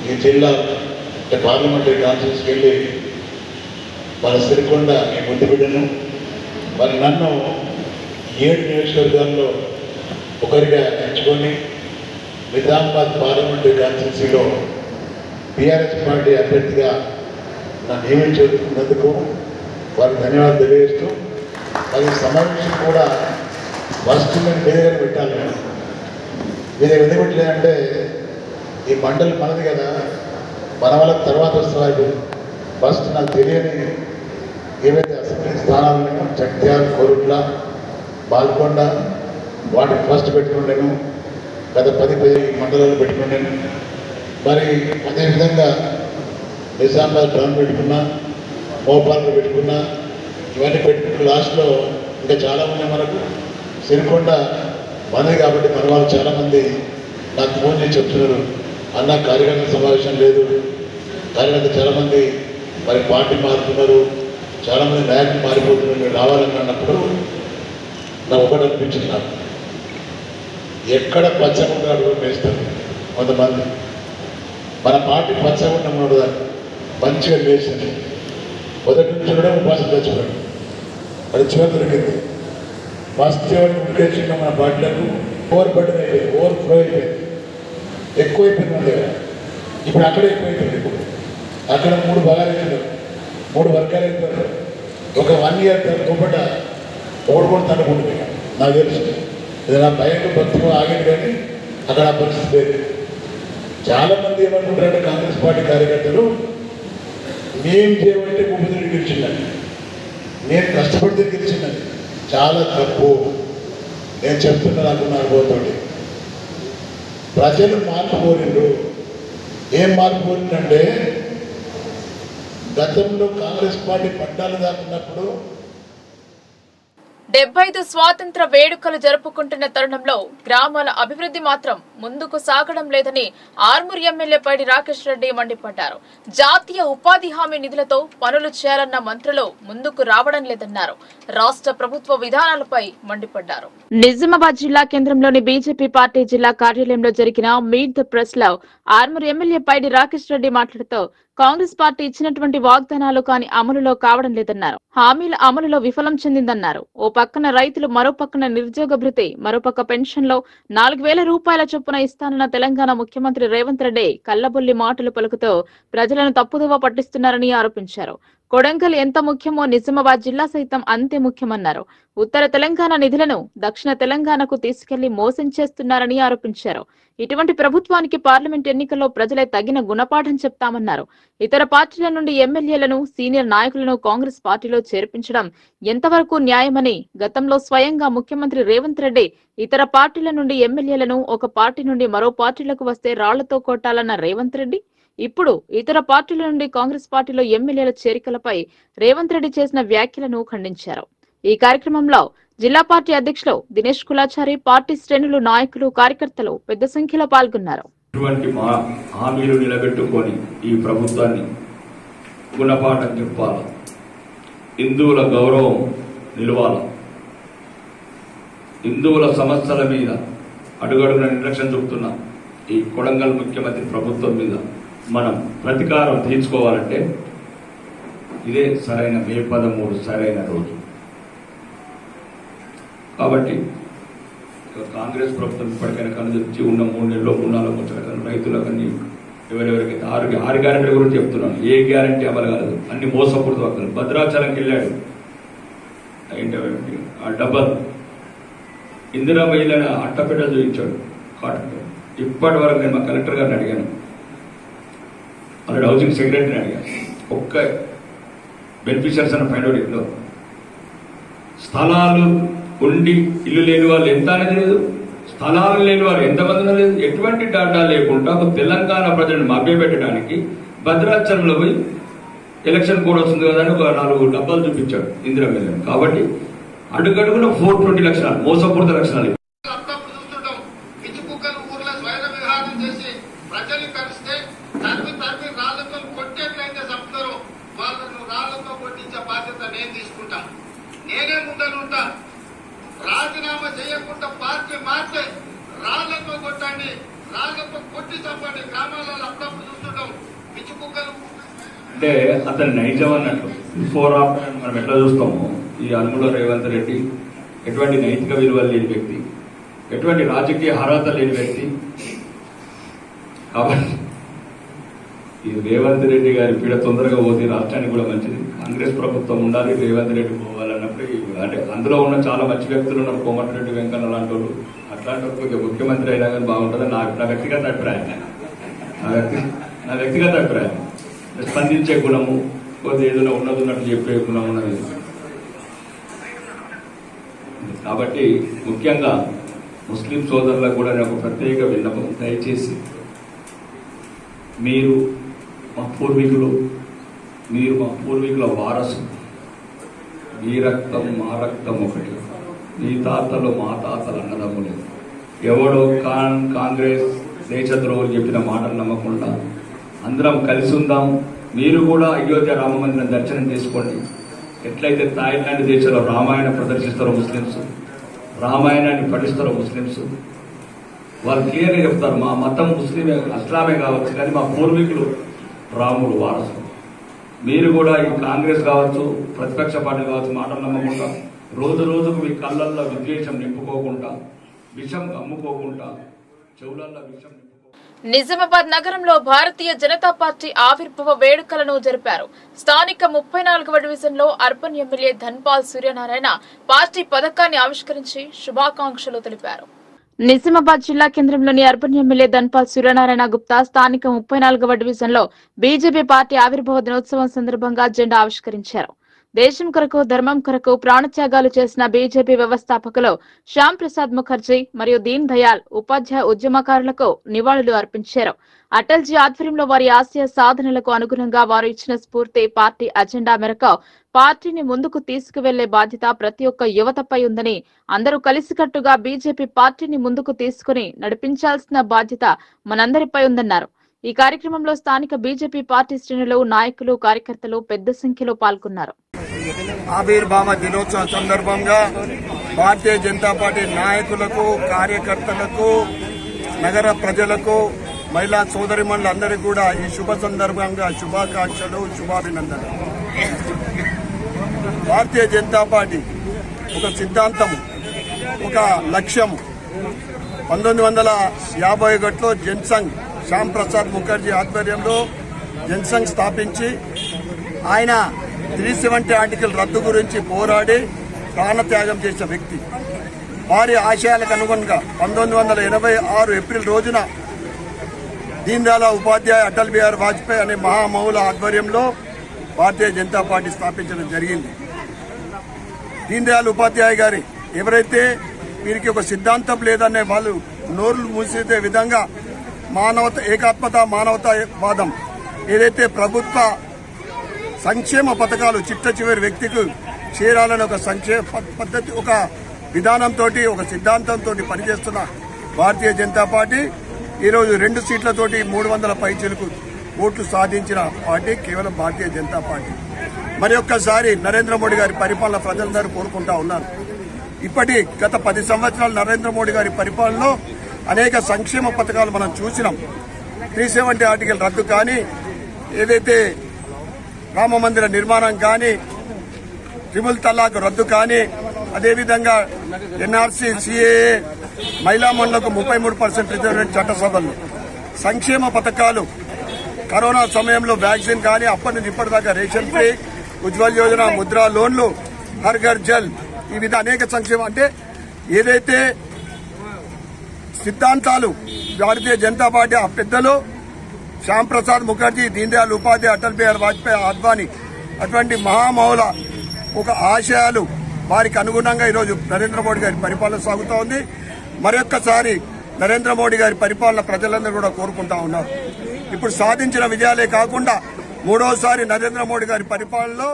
ఈ జిల్లా పార్లమెంటరీ కాన్ఫరెన్స్కి వెళ్ళి మన సిరికొండ ఈ ముద్దు బిడ్డను మరి నన్ను 7 నియోజకవర్గాల్లో ఒకరిగా ఎంచుకొని నిజామాబాద్ పార్లమెంటరీ కాన్స్టిట్యున్సీలో బీఆర్ఎస్ పార్టీ అభ్యర్థిగా నన్ను నియమించుకున్నందుకు వారికి ధన్యవాదాలు తెలియజేస్తూ, అది సమావేశం కూడా ఫస్ట్ మేము వేరే పెట్టాలి. మీరు ఎందుకు పెట్టలేదంటే ఈ మండలి మనది కదా, మన వాళ్ళకి తర్వాత వస్తున్నారు. ఫస్ట్ నాకు తెలియని ఏవైతే అసెంబ్లీ స్థానాలు ఉన్నాయో జగిత్యాల, కోరుట్ల, బాల్కొండ వాటిని ఫస్ట్ పెట్టుకున్నాను. గత 10 మండలాలు పెట్టుకున్నాను. మరి అదేవిధంగా నిజామాబాద్ టౌన్ పెట్టుకున్నా, మోపాల్లో పెట్టుకున్నా, ఇవన్నీ పెట్టుకున్న లాస్ట్లో ఇంకా చాలా ఉన్నాయి. మనకు సిరికొండ మనది కాబట్టి మన వాళ్ళు చాలామంది నాకు ఫోన్ చేసి చెప్తున్నారు, అన్న కార్యకర్తల సమావేశం లేదు, కార్యకర్త చాలామంది మరి పార్టీ మారుతున్నారు, చాలామంది నాయకులు మారిపోతున్నారు, మీరు రావాలని అన్నప్పుడు నాకు ఒకటి అనిపించింది. నాకు ఎక్కడ పచ్చకుండా అడుగు వేస్తారు కొంతమంది. మన పార్టీ పచ్చకుండా ఉండదు, మంచిగా వేసింది. మొదటి నుంచి కూడా ఉపాసం తెచ్చుకోండి, అది చివరి దొరికింది. ఫస్ట్ ఎవరికి ముఖ్యంగా మన పార్టీలకు ఓవర్ బర్డెన్ అయిపోయింది, ఓవర్ ఫ్లో అయిపోయింది, ఎక్కువైపోయింది మన దగ్గర. ఇప్పుడు అక్కడ ఎక్కువైపోయింది. ఇప్పుడు అక్కడ 3 భాగాలు అయిపోయారు, 3 వర్గాలు అయిపోయారు. ఒక 1 ఇయర్ లోపల ఓడిపోయి తనుకుంటుంది. నాకు తెలుసు ఇది నా భయంతో భక్తిగా ఆగేది, కానీ అక్కడ ఆ పరిస్థితి లేదు. చాలామంది ఏమనుకుంటారంటే కాంగ్రెస్ పార్టీ కార్యకర్తలు మేము చేయబట్టి భూమిని గెలిచిందని, నేను కష్టపడితే గెలిచిందని. చాలా తప్పు. నేను చెప్తున్నా నాకు నా అనుభవంతో. ప్రజలు మార్పు కోరిండ్రు. ఏం మార్పు కోరిందంటే గతంలో కాంగ్రెస్ పార్టీ పట్టాలు దాకున్నప్పుడు 75 స్వాతంత్ర వేడుకలు జరుపుకుంటున్న తరుణంలో గ్రామాల అభివృద్ధి మాత్రం ముందుకు సాగడం లేదని ఆర్మూర్ ఎమ్మెల్యే పైడి రాకేష్ రెడ్డి మండిపడ్డారు. జాతీయ ఉపాధి హామీ నిధులతో పనులు చేయాలన్న మంత్రులు ముందుకు రావడం లేదన్నారు. రాష్ట్ర ప్రభుత్వ విధానాలపై మండిపడ్డారు. నిజామాబాద్ జిల్లా కేంద్రంలోని బీజేపీ పార్టీ జిల్లా కార్యాలయంలో జరిగిన మీట్ ద ప్రెస్ లో ఆర్మూర్ ఎమ్మెల్యే పైడి రాకేష్ రెడ్డి మాట్లాడుతూ కాంగ్రెస్ పార్టీ ఇచ్చినటువంటి వాగ్దానాలు కాని అమలులో కావడం లేదన్నారు. హామీల అమలులో విఫలం చెందిందన్నారు. ఓ పక్కన రైతులు, మరో పక్కన నిరుద్యోగ భృతి, మరోపక్క పెన్షన్లో 4,000 రూపాయల చొప్పున ఇస్తానన్న తెలంగాణ ముఖ్యమంత్రి రేవంత్ రెడ్డి కల్లబొల్లి మాటలు పలుకుతూ ప్రజలను తప్పుదోవ పట్టిస్తున్నారని ఆరోపించారు. కొడంగల్ ఎంత ముఖ్యమో నిజామాబాద్ జిల్లా సైతం అంతే ముఖ్యమన్నారు. ఉత్తర తెలంగాణ నిధులను దక్షిణ తెలంగాణకు తీసుకెళ్లి మోసం చేస్తున్నారని ఆరోపించారు. ఇటువంటి ప్రభుత్వానికి పార్లమెంట్ ఎన్నికల్లో ప్రజలే తగిన గుణపాఠం చెప్తామన్నారు. ఇతర పార్టీల నుండి ఎమ్మెల్యేలను, సీనియర్ నాయకులను కాంగ్రెస్ పార్టీలో చేర్పించడం ఎంతవరకు న్యాయమని గతంలో స్వయంగా ముఖ్యమంత్రి రేవంత్ రెడ్డి ఇతర పార్టీల నుండి ఎమ్మెల్యేలను ఒక పార్టీ నుండి మరో పార్టీలకు వస్తే రాళ్లతో కొట్టాలన్న రేవంత్ రెడ్డి ఇప్పుడు ఇతర పార్టీల నుండి కాంగ్రెస్ పార్టీలో ఎమ్మెల్యేల చేరికలపై రేవంత్ రెడ్డి చేసిన వ్యాఖ్యలను ఖండించారు. ఈ కార్యక్రమంలో జిల్లా పార్టీ అధ్యక్షులు దినేష్ కులాచారి, పార్టీ శ్రేణులు, నాయకులు, కార్యకర్తలు పెద్ద సంఖ్యలో పాల్గొన్నారు. హామీలు నిలబెట్టుకొని ఈ ప్రభుత్వాన్ని గుణపాఠం చెప్పాలి, హిందువుల గౌరవం నిలవాలి, హిందువుల సమస్యల మీద అడుగడుగున నిర్లక్ష్యం చూపుతున్న ఈ కొడంగల్ ముఖ్యమంత్రి ప్రభుత్వం మీద మనం ప్రతీకారం తీర్చుకోవాలంటే ఇదే సరైన మే 13 సరైన రోజు. కాబట్టి కాంగ్రెస్ ప్రభుత్వం ఇప్పటికైనా కనుదొచ్చి ఉన్న 3 నెలల్లో 3-4 వచ్చాక రైతులకన్నీ ఎవరెవరికైతే 6 గ్యారెంటీల గురించి చెప్తున్నాను. ఏ గ్యారెంటీ అమలు కాలేదు, అన్ని మోసపూరిత వార్తలు. భద్రాచలంకి వెళ్ళాడు, ఏంటి ఆ డబ్బల్ ఇందిరా మహిళని అట్టపెట్టలు చూపించాడు కాటన్. ఇప్పటి వరకు నేను మా కలెక్టర్ గారిని అడిగాను, అలాంటి హౌసింగ్ సెక్రటరీని అడిగాను, ఒక్క బెనిఫిషియర్స్ అని ఫైండ్ అవుట్ ఇంట్లో స్థలాలు ఉండి ఇల్లు లేని వాళ్ళు ఎంత అనేది లేదు, స్థలాలు లేని వారు ఎంతమంది లేదు, ఎటువంటి డాటా లేకుండా ఒక తెలంగాణ ప్రజలను మభ్యపెట్టడానికి భద్రాచలంలో పోయి ఎలక్షన్ కోడ్ వస్తుంది కదా అని ఒక 4 డబ్బాలు చూపించాడు ఇందిరా మహిళ. కాబట్టి అడుగడుగున 420 లక్షణాలు, మోసపూరిత లక్షణాలు. ప్రజలు కలిస్తే తరిమి రాళ్లతో కొట్టేట్లయితే చెప్తారో వాళ్ళను రాళ్లతో కొట్టించే బాధ్యత నేను తీసుకుంటా. నేనే ముందనుంటా. రాజీనామా చేయకుండా పార్టీ మార్చే రాళ్లతో కొట్టండి, రాళ్లతో కొట్టి చంపండి. గ్రామాలలో అప్పుడప్పుడు చూస్తుంటాం పిచ్చి కుక్కలు. అంటే అతని నైజం అన్నట్టు బిఫోర్ ఆఫ్టర్ మనం ఎట్లా చూస్తాము. ఈ అనుగుణ రేవంత్ రెడ్డి ఎటువంటి నైతిక విలువలు లేని వ్యక్తి, ఎటువంటి రాజకీయ అర్హత లేని వ్యక్తి. కాబట్టి ఈ రేవంత్ రెడ్డి గారి పీడ తొందరగా పోతే రాష్ట్రానికి కూడా మంచిది. కాంగ్రెస్ ప్రభుత్వం ఉండాలి, రేవంత్ రెడ్డి పోవాలన్నప్పుడు అంటే అందులో ఉన్న చాలా మంచి వ్యక్తులు ఉన్నారు, కోమటిరెడ్డి వెంకన్న లాంటి వాళ్ళు. అట్లాంటి వాళ్ళకి ముఖ్యమంత్రి అయినా కానీ బాగుంటుంది నా వ్యక్తిగత అభిప్రాయం. నా వ్యక్తిగత అభిప్రాయం స్పందించే గుణము, కొద్ది ఏదైనా ఉన్నట్టు చెప్పే గుణం ఉన్నది. కాబట్టి ముఖ్యంగా ముస్లిం సోదరులకు కూడా నాకు ప్రత్యేక విన్నపం, దయచేసి మీరు మా పూర్వీకుల వారసు. మీ రక్తం మా రక్తం ఒకటి, మీ తాతలు మా తాతలు అన్నదమ్ములే. ఎవడో కాంగ్రెస్ దేశద్రోహులు చెప్పిన మాటలు నమ్మకుండా అందరం కలిసి ఉందాం. మీరు కూడా అయోధ్య రామ మందిరం దర్శనం చేసుకోండి. ఎట్లయితే థాయిలాండ్ దేశంలో రామాయణ ప్రదర్శిస్తారో ముస్లింస్, రామాయణాన్ని పఠిస్తారో ముస్లింస్, వాళ్ళు క్లియర్గా చెప్తారు మా మతం ముస్లిమే అస్లామే కావచ్చు కానీ మా పూర్వీకులు రాముడు వారసు. మీరు కూడా ఈ కాంగ్రెస్ కావచ్చు, ప్రతిపక్ష పార్టీ కావచ్చు మాటలు నమ్మకుండా రోజు రోజుకు మీ కళ్ళల్లో విద్వేషం నింపుకోకుండా, విషం అమ్ముకోకుండా, చెవులల్లో విషం నింపుకో. నిజామాబాద్ నగరంలో భారతీయ జనతా పార్టీ ఆవిర్భావ వేడుకలను జరిపారు. స్థానిక 34వ డివిజన్లో urban MLA Dhanpal Suryanarayana party పథకాన్ని ఆవిష్కరించి శుభాకాంక్షలు తెలిపారు. నిజామాబాద్ జిల్లా కేంద్రంలోని అర్బన్ ఎమ్మెల్యే ధన్పాల్ సూర్యనారాయణ గుప్తా స్థానిక 34వ డివిజన్లో బీజేపీ పార్టీ ఆవిర్భావ దినోత్సవం సందర్భంగా జెండా ఆవిష్కరించారు. దేశం కొరకు, ధర్మం కొరకు ప్రాణత్యాగాలు చేసిన బీజేపీ వ్యవస్థాపకులు శ్యామ్ ప్రసాద్ ముఖర్జీ మరియు దీన్ దయాళ్ ఉపాధ్యాయ ఉద్యమకారులకు నివాళులు అర్పించారు. అటల్జీ ఆధ్వర్యంలో వారి ఆశయ సాధనలకు అనుగుణంగా వారు ఇచ్చిన స్ఫూర్తి, పార్టీ అజెండా మేరకు పార్టీని ముందుకు తీసుకువెళ్లే బాధ్యత ప్రతి ఒక్క యువతపై ఉందని, అందరూ కలిసికట్టుగా బీజేపీ పార్టీని ముందుకు తీసుకుని నడిపించాల్సిన బాధ్యత మనందరిపై ఉందన్నారు. ఈ కార్యక్రమంలో స్థానిక బీజేపీ పార్టీ శ్రేణులు, నాయకులు, కార్యకర్తలు పెద్ద సంఖ్యలో పాల్గొన్నారు. ఆవిర్భావ దినోత్సవం సందర్భంగా భారతీయ జనతా పార్టీ నాయకులకు, కార్యకర్తలకు, నగర ప్రజలకు మహిళా సోదరిమణులందరికీ కూడా ఈ శుభ సందర్భంగా శుభాకాంక్షలు, శుభాభినందనలు. భారతీయ జనతా పార్టీ ఒక సిద్ధాంతం, ఒక లక్ష్యం. 1951లో జనసంఘ్ శ్యామ్ ప్రసాద్ ముఖర్జీ ఆధ్వర్యంలో జనసంఘ్ స్థాపించి ఆయన 370 ఆర్టికల్ రద్దు గురించి పోరాడి ప్రాణత్యాగం చేసిన వ్యక్తి. వారి ఆశయాలకు అనుగుణంగా 1986 ఏప్రిల్ రోజున దీన్ దయాళ్ ఉపాధ్యాయ, అటల్ బిహారీ వాజ్పేయి అనే మహామౌల ఆధ్వర్యంలో భారతీయ జనతా పార్టీ స్థాపించడం జరిగింది. దీన్ దయాళ్ ఉపాధ్యాయ గారి ఎవరైతే వీరికి ఒక సిద్ధాంతం లేదనే వాళ్ళు నోర్లు మూసేసే విధంగా మానవత, ఏకాత్మత, మానవతావాదం ఏదైతే ప్రభుత్వ సంక్షేమ పథకాలు చిట్ట చివరి వ్యక్తికి చేరాలని ఒక సంక్షేమ పద్ధతి, ఒక విధానంతో, ఒక సిద్ధాంతంతో పనిచేస్తున్న భారతీయ జనతా పార్టీ ఈరోజు 2 సీట్లతోటి 300 పైచిలకు ఓట్లు సాధించిన పార్టీ కేవలం భారతీయ జనతా పార్టీ. మరి ఒక్కసారి నరేంద్ర మోడీ గారి పరిపాలన ప్రజలందరూ కోరుకుంటా ఉన్నారు. గత 10 సంవత్సరాలు నరేంద్ర మోడీ గారి పరిపాలనలో అనేక సంక్షేమ పథకాలు మనం చూసినాం. 370 ఆర్టికల్ రద్దు కానీ, ఏదైతే రామ మందిర నిర్మాణం కానీ, ట్రిపుల్ తలాక్ రద్దు కానీ, అదేవిధంగా ఎన్ఆర్సీ, సిఏఏ, మహిళా మండలకు 33% రిజర్వేషన్ చట్టసభలు, సంక్షేమ పథకాలు, కరోనా సమయంలో వ్యాక్సిన్ కానీ, అప్పటి నుంచి ఇప్పటిదాకా రేషన్ ఫ్రీ, ఉజ్వల్ యోజన, ముద్రా లోన్లు, హర్ ఘర్ జల్, ఈ విధంగా అనేక సంక్షేమ, అంటే ఏదైతే సిద్ధాంతాలు భారతీయ జనతా పార్టీ ఆ పెద్దలు శ్యామ్ ప్రసాద్ ముఖర్జీ, దీన్ దయాళ్ ఉపాధ్యాయ, అటల్ బిహారీ వాజ్పేయి, అద్వానీ అటువంటి మహామౌల ఒక ఆశయాలు వారికి అనుగుణంగా ఈరోజు నరేంద్ర మోడీ గారి పరిపాలన సాగుతూ ఉంది. మరొక్కసారి నరేంద్ర మోడీ గారి పరిపాలన ప్రజలందరూ కూడా కోరుకుంటా ఉన్నారు. ఇప్పుడు సాధించిన విజయాలే కాకుండా మూడోసారి నరేంద్ర మోడీ గారి పరిపాలనలో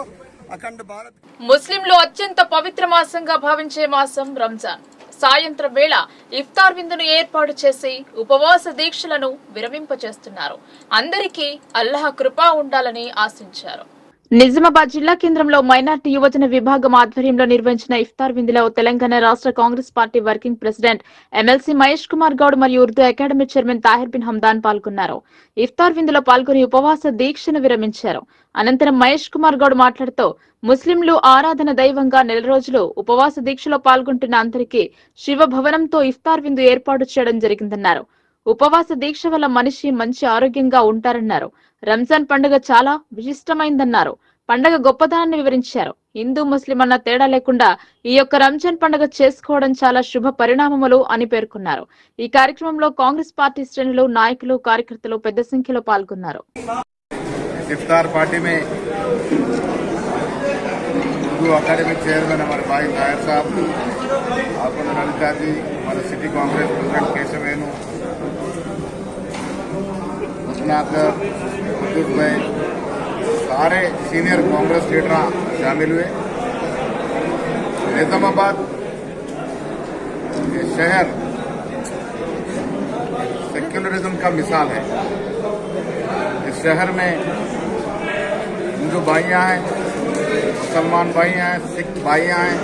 అఖండ భారత్. ముస్లింలు అత్యంత పవిత్ర మాసంగా భావించే మాసం రంజాన్. సాయంత్రం వేళ ఇఫ్తార్ విందును ఏర్పాటు చేసి ఉపవాస దీక్షలను విరమింపచేస్తున్నారు. అందరికీ అల్లాహ్ కృప ఉండాలని ఆశించారు. నిజామాబాద్ జిల్లా కేంద్రంలో మైనార్టీ యువజన విభాగం ఆధ్వర్యంలో నిర్వహించిన ఇఫ్తార్ విందులో తెలంగాణ రాష్ట్ర Congress party working president MLC Mahesh Kumar Goud మరియు ఉర్దూ అకాడమీ చైర్మన్ తాహిర్ బిన్ హమ్దాన్ పాల్గొన్నారు. ఇఫ్తార్ విందులో పాల్గొని ఉపవాస దీక్షను విరమించారు. అనంతరం మహేష్ కుమార్ గౌడ్ మాట్లాడుతూ ముస్లింలు ఆరాధన దైవంగా 4 రోజులు ఉపవాస దీక్షలో పాల్గొంటున్న అందరికీ శివ భవనంతో ఇఫ్తార్ విందు ఏర్పాటు చేయడం జరిగిందన్నారు. ఉపవాస దీక్ష వల్ల మనిషి మంచి ఆరోగ్యంగా ఉంటారన్నారు. రంజాన్ పండుగ చాలా విశిష్టమైందన్నారు. పండుగ గొప్పతనాన్ని వివరించారు. హిందూ ముస్లిం అన్న తేడా లేకుండా ఈ యొక్క రంజాన్ పండుగ చేసుకోవడం చాలా శుభ పరిణామములు అని పేర్కొన్నారు. ఈ కార్యక్రమంలో కాంగ్రెస్ పార్టీ శ్రేణులు, నాయకులు, కార్యకర్తలు పెద్ద సంఖ్యలో పాల్గొన్నారు. इफ्तार पार्टी में उर्दू अकादमी चेयरमैन हमारे भाई नायर साहब, आपको ललिता जी, हमारे सिटी कांग्रेस प्रेसिडेंट केशव वेणु, रत्नाकर, विद्युत भाई, सारे सीनियर कांग्रेस लीडर शामिल हुए. निजामाबाद ये शहर सेक्युलरिज्म का मिसाल है. इस शहर में हिंदू भाइयां हैं, मुसलमान भाई हैं, सिख भाइयां हैं,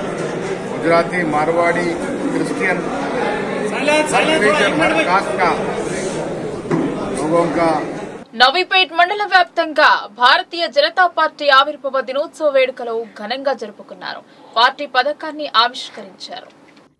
गुजराती, मारवाड़ी, क्रिश्चियन, हर कास्ट का लोगों का. నవీపేట్ మండల వ్యాప్తంగా భారతీయ జనతా పార్టీ ఆవిర్భావ దినోత్సవ వేడుకలు ఘనంగా జరుపుకున్నారు. పార్టీ పథకాన్ని ఆవిష్కరించారు.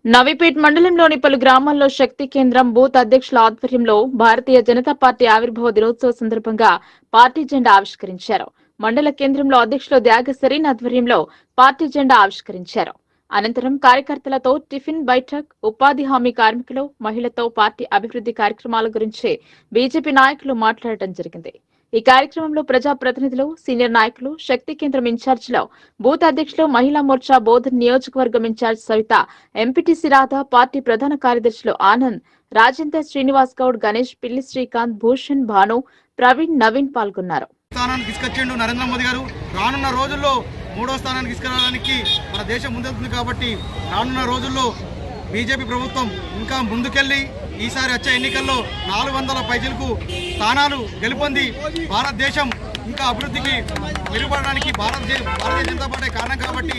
నవీపేట్ మండలంలోని పలు గ్రామాల్లో శక్తి కేంద్రం, బూత్ అధ్యక్షుల ఆధ్వర్యంలో భారతీయ జనతా పార్టీ ఆవిర్భావ దినోత్సవ సందర్భంగా పార్టీ జెండా ఆవిష్కరించారు. మండల కేంద్రంలో అధ్యక్షులు త్యాగ సరీన్ ఆధ్వర్యంలో పార్టీ జెండా ఆవిష్కరించారు. అనంతరం కార్యకర్తలతో టిఫిన్ బైఠక్, ఉపాధి హామీ కార్మికులు, మహిళతో పార్టీ అభివృద్ధి కార్యక్రమాల గురించి బీజేపీ నాయకులు మాట్లాడటం జరిగింది. ఈ కార్యక్రమంలో ప్రజా ప్రతినిధులు, సీనియర్ నాయకులు, శక్తి కేంద్రం ఇన్ఛార్జిలో బూత్ అధ్యక్షులు, మహిళా మోర్చా బోధన్ నియోజకవర్గం incharge Savitha, MPTC Radha, party ప్రధాన కార్యదర్శులు ఆనంద్, రాజేందర్, శ్రీనివాస్ గౌడ్, గణేష్, పిల్లి శ్రీకాంత్, భూషణ్, భాను, ప్రవీణ్, నవీన్ పాల్గొన్నారు. స్థానానికి తీసుకొచ్చిండు నరేంద్ర మోదీ గారు. రానున్న రోజుల్లో 3వ స్థానానికి తీసుకురావడానికి మన దేశం ముందుంది. కాబట్టి రానున్న రోజుల్లో బీజేపీ ప్రభుత్వం ఇంకా ముందుకెళ్లి ఈసారి వచ్చే ఎన్నికల్లో 400 పైచిలకు స్థానాలు గెలుపొంది భారతదేశం ఇంకా అభివృద్ధికి మెరుగుపడడానికి భారతీయ జనతా పార్టీ కారణం. కాబట్టి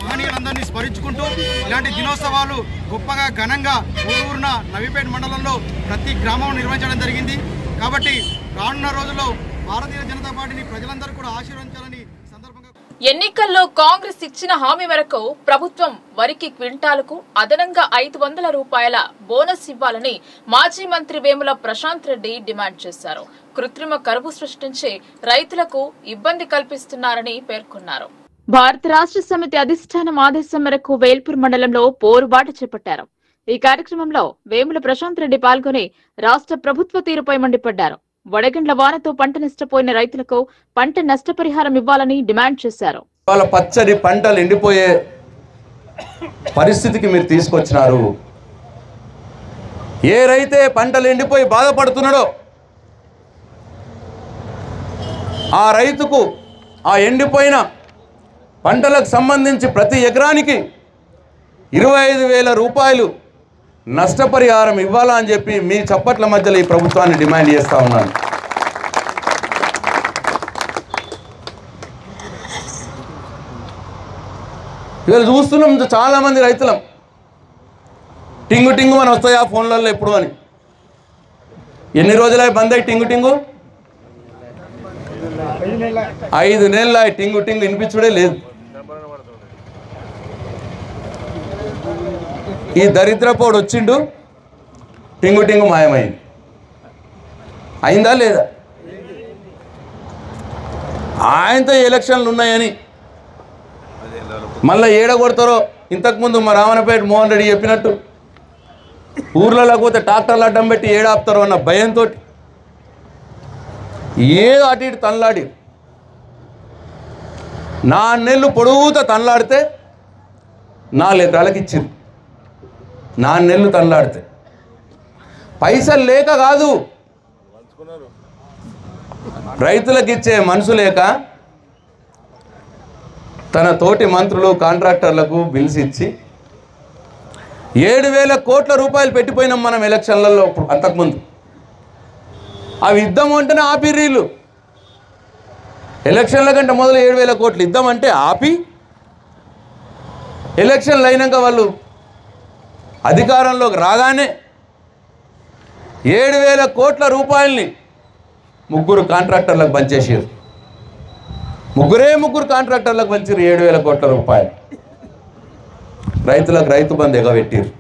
మహనీయులందరినీ స్మరించుకుంటూ ఇలాంటి దినోత్సవాలు గొప్పగా ఘనంగా ఊరున్న నవీపేట మండలంలో ప్రతి గ్రామం నిర్వహించడం జరిగింది. కాబట్టి రానున్న రోజుల్లో భారతీయ జనతా పార్టీని ప్రజలందరూ కూడా ఆశీర్వదించాలని సందర్భంగా ఎన్నికల్లో కాంగ్రెస్ ఇచ్చిన హామీ మేరకు ప్రభుత్వం వరికి క్వింటాలకు అదనంగా 500 రూపాయల బోనస్ ఇవ్వాలని మాజీ మంత్రి వేముల ప్రశాంత్ రెడ్డి డిమాండ్ చేశారు. కృత్రిమ కరువు సృష్టించి రైతులకు ఇబ్బంది కల్పిస్తున్నారని పేర్కొన్నారు. భారత రాష్ట్ర సమితి అధిష్టానం ఆదేశం మేరకు వేల్పూర్ మండలంలో పోరుబాట చేపట్టారు. ఈ కార్యక్రమంలో వేముల ప్రశాంత్ రెడ్డి పాల్గొని రాష్ట్ర ప్రభుత్వ తీరుపై మండిపడ్డారు. వడగండ్ల వానతో పంట నష్టపోయిన రైతులకు పంట నష్టపరిహారం ఇవ్వాలని డిమాండ్ చేశారు. వాళ్ళ పచ్చడి పంటలు ఎండిపోయే పరిస్థితికి మీరు తీసుకొచ్చినారు. ఏ రైతే పంటలు ఎండిపోయి బాధపడుతున్నాడో ఆ రైతుకు ఆ ఎండిపోయిన పంటలకు సంబంధించి ప్రతి ఎకరానికి 25,000 రూపాయలు నష్టపరిహారం ఇవ్వాలా అని చెప్పి మీ చప్పట్ల మధ్యలో ఈ ప్రభుత్వాన్ని డిమాండ్ చేస్తా ఉన్నాను. ఇవాళ చూస్తున్నాం చాలా మంది రైతులం టింగు టింగు అని వస్తాయి ఆ ఫోన్లలో ఎప్పుడు అని. ఎన్ని రోజులై బంద్ అయ్యి టింగు టింగు? 5 నెలలు టింగు టింగు వినిపించుడే లేదు. ఈ దరిద్రపోడు వచ్చిండు, టింగు టింగు మాయమైంది. అయిందా లేదా? ఆయనతో ఎలక్షన్లు ఉన్నాయని మళ్ళీ ఏడగొడతారో ఇంతకుముందు మా రామన్నపేట మోహన్ రెడ్డి చెప్పినట్టు ఊర్లలో పోతే ట్రాక్టర్లు అడ్డం పెట్టి ఏడాపుతారో అన్న భయంతో ఏదో అటు ఇటు తనలాడి 4 నెలలు పొడుగుతా తనలాడితే 4 ఎకరాలకు ఇచ్చింది. 4 నెలలు తనలాడితే పైసలు లేక కాదు, రైతులకు ఇచ్చే మనసు లేక తన తోటి మంత్రులు కాంట్రాక్టర్లకు బిల్స్ ఇచ్చి 7,000 కోట్ల రూపాయలు పెట్టిపోయినాం మనం ఎలక్షన్లలో. అంతకుముందు అవి ఇద్దాము అంటేనే ఆపిర్రీలు. ఎలక్షన్ల కంటే మొదలు 7,000 కోట్లు ఇద్దామంటే ఆపి ఎలక్షన్లు అయినాక వాళ్ళు అధికారంలోకి రాగానే 7,000 కోట్ల రూపాయలని 3 కాంట్రాక్టర్లకు పంచేసారు. 3 కాంట్రాక్టర్లకు పంచారు 7,000 కోట్ల రూపాయలు. రైతులకు రైతు బంధు ఎగబెట్టారు.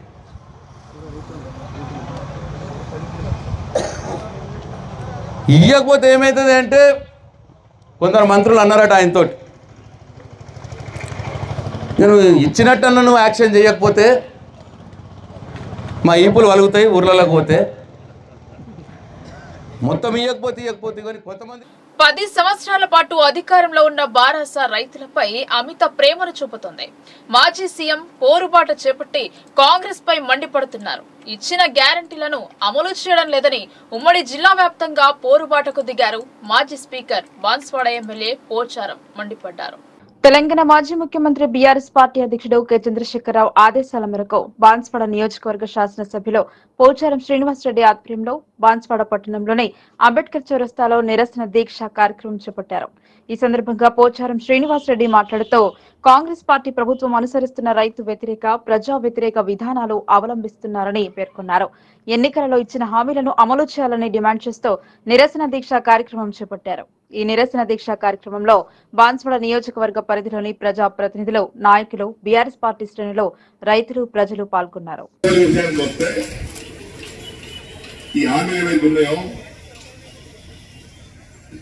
ఇవ్వకపోతే ఏమవుతుంది అంటే కొందరు మంత్రులు అన్నారట ఆయనతో, నేను ఇచ్చినట్టన్నా నువ్వు యాక్షన్ చేయకపోతే మా ఈపులు వలుగుతాయి ఊర్లలోకి పోతే, మొత్తం ఇవ్వకపోతే కానీ కొంతమంది 10 సంవత్సరాల పాటు అధికారంలో ఉన్న బారాస రైతులపై అమిత ప్రేమను చూపుతోంది. మాజీ సీఎం పోరుబాట చేపట్టి కాంగ్రెస్ పై మండిపడుతున్నారు. ఇచ్చిన గ్యారంటీలను అమలు చేయడం లేదని ఉమ్మడి జిల్లా వ్యాప్తంగా పోరుబాటకు దిగారు మాజీ స్పీకర్ బాన్స్వాడ ఎమ్మెల్యే పోచారం మండిపడ్డారు. తెలంగాణ మాజీ ముఖ్యమంత్రి బీఆర్ఎస్ పార్టీ అధ్యక్షుడు కె చంద్రశేఖరరావు ఆదేశాల మేరకు బాన్స్వాడ నియోజకవర్గ శాసనసభ్యులు పోచారం శ్రీనివాసరెడ్డి ఆధ్వర్యంలో బాన్స్వాడ పట్టణంలోని అంబేద్కర్ చౌరస్తాలో నిరసన దీక్ష కార్యక్రమం చేపట్టారు. ఈ సందర్భంగా పోచారం శ్రీనివాసరెడ్డి మాట్లాడుతూ కాంగ్రెస్ పార్టీ ప్రభుత్వం అనుసరిస్తున్న రైతు వ్యతిరేక ప్రజా వ్యతిరేక విధానాలు అవలంబిస్తున్నారని పేర్కొన్నారు. ఎన్నికలలో ఇచ్చిన హామీలను అమలు చేయాలని డిమాండ్ చేస్తూ నిరసన దీక్ష కార్యక్రమం చేపట్టారు. ఈ నిరసన దీక్ష కార్యక్రమంలో బాన్స్వాడ నియోజకవర్గ పరిధిలోని ప్రజా ప్రతినిధులు, నాయకులు, బీఆర్ఎస్ పార్టీ శ్రేణులు, రైతులు, ప్రజలు పాల్గొన్నారు.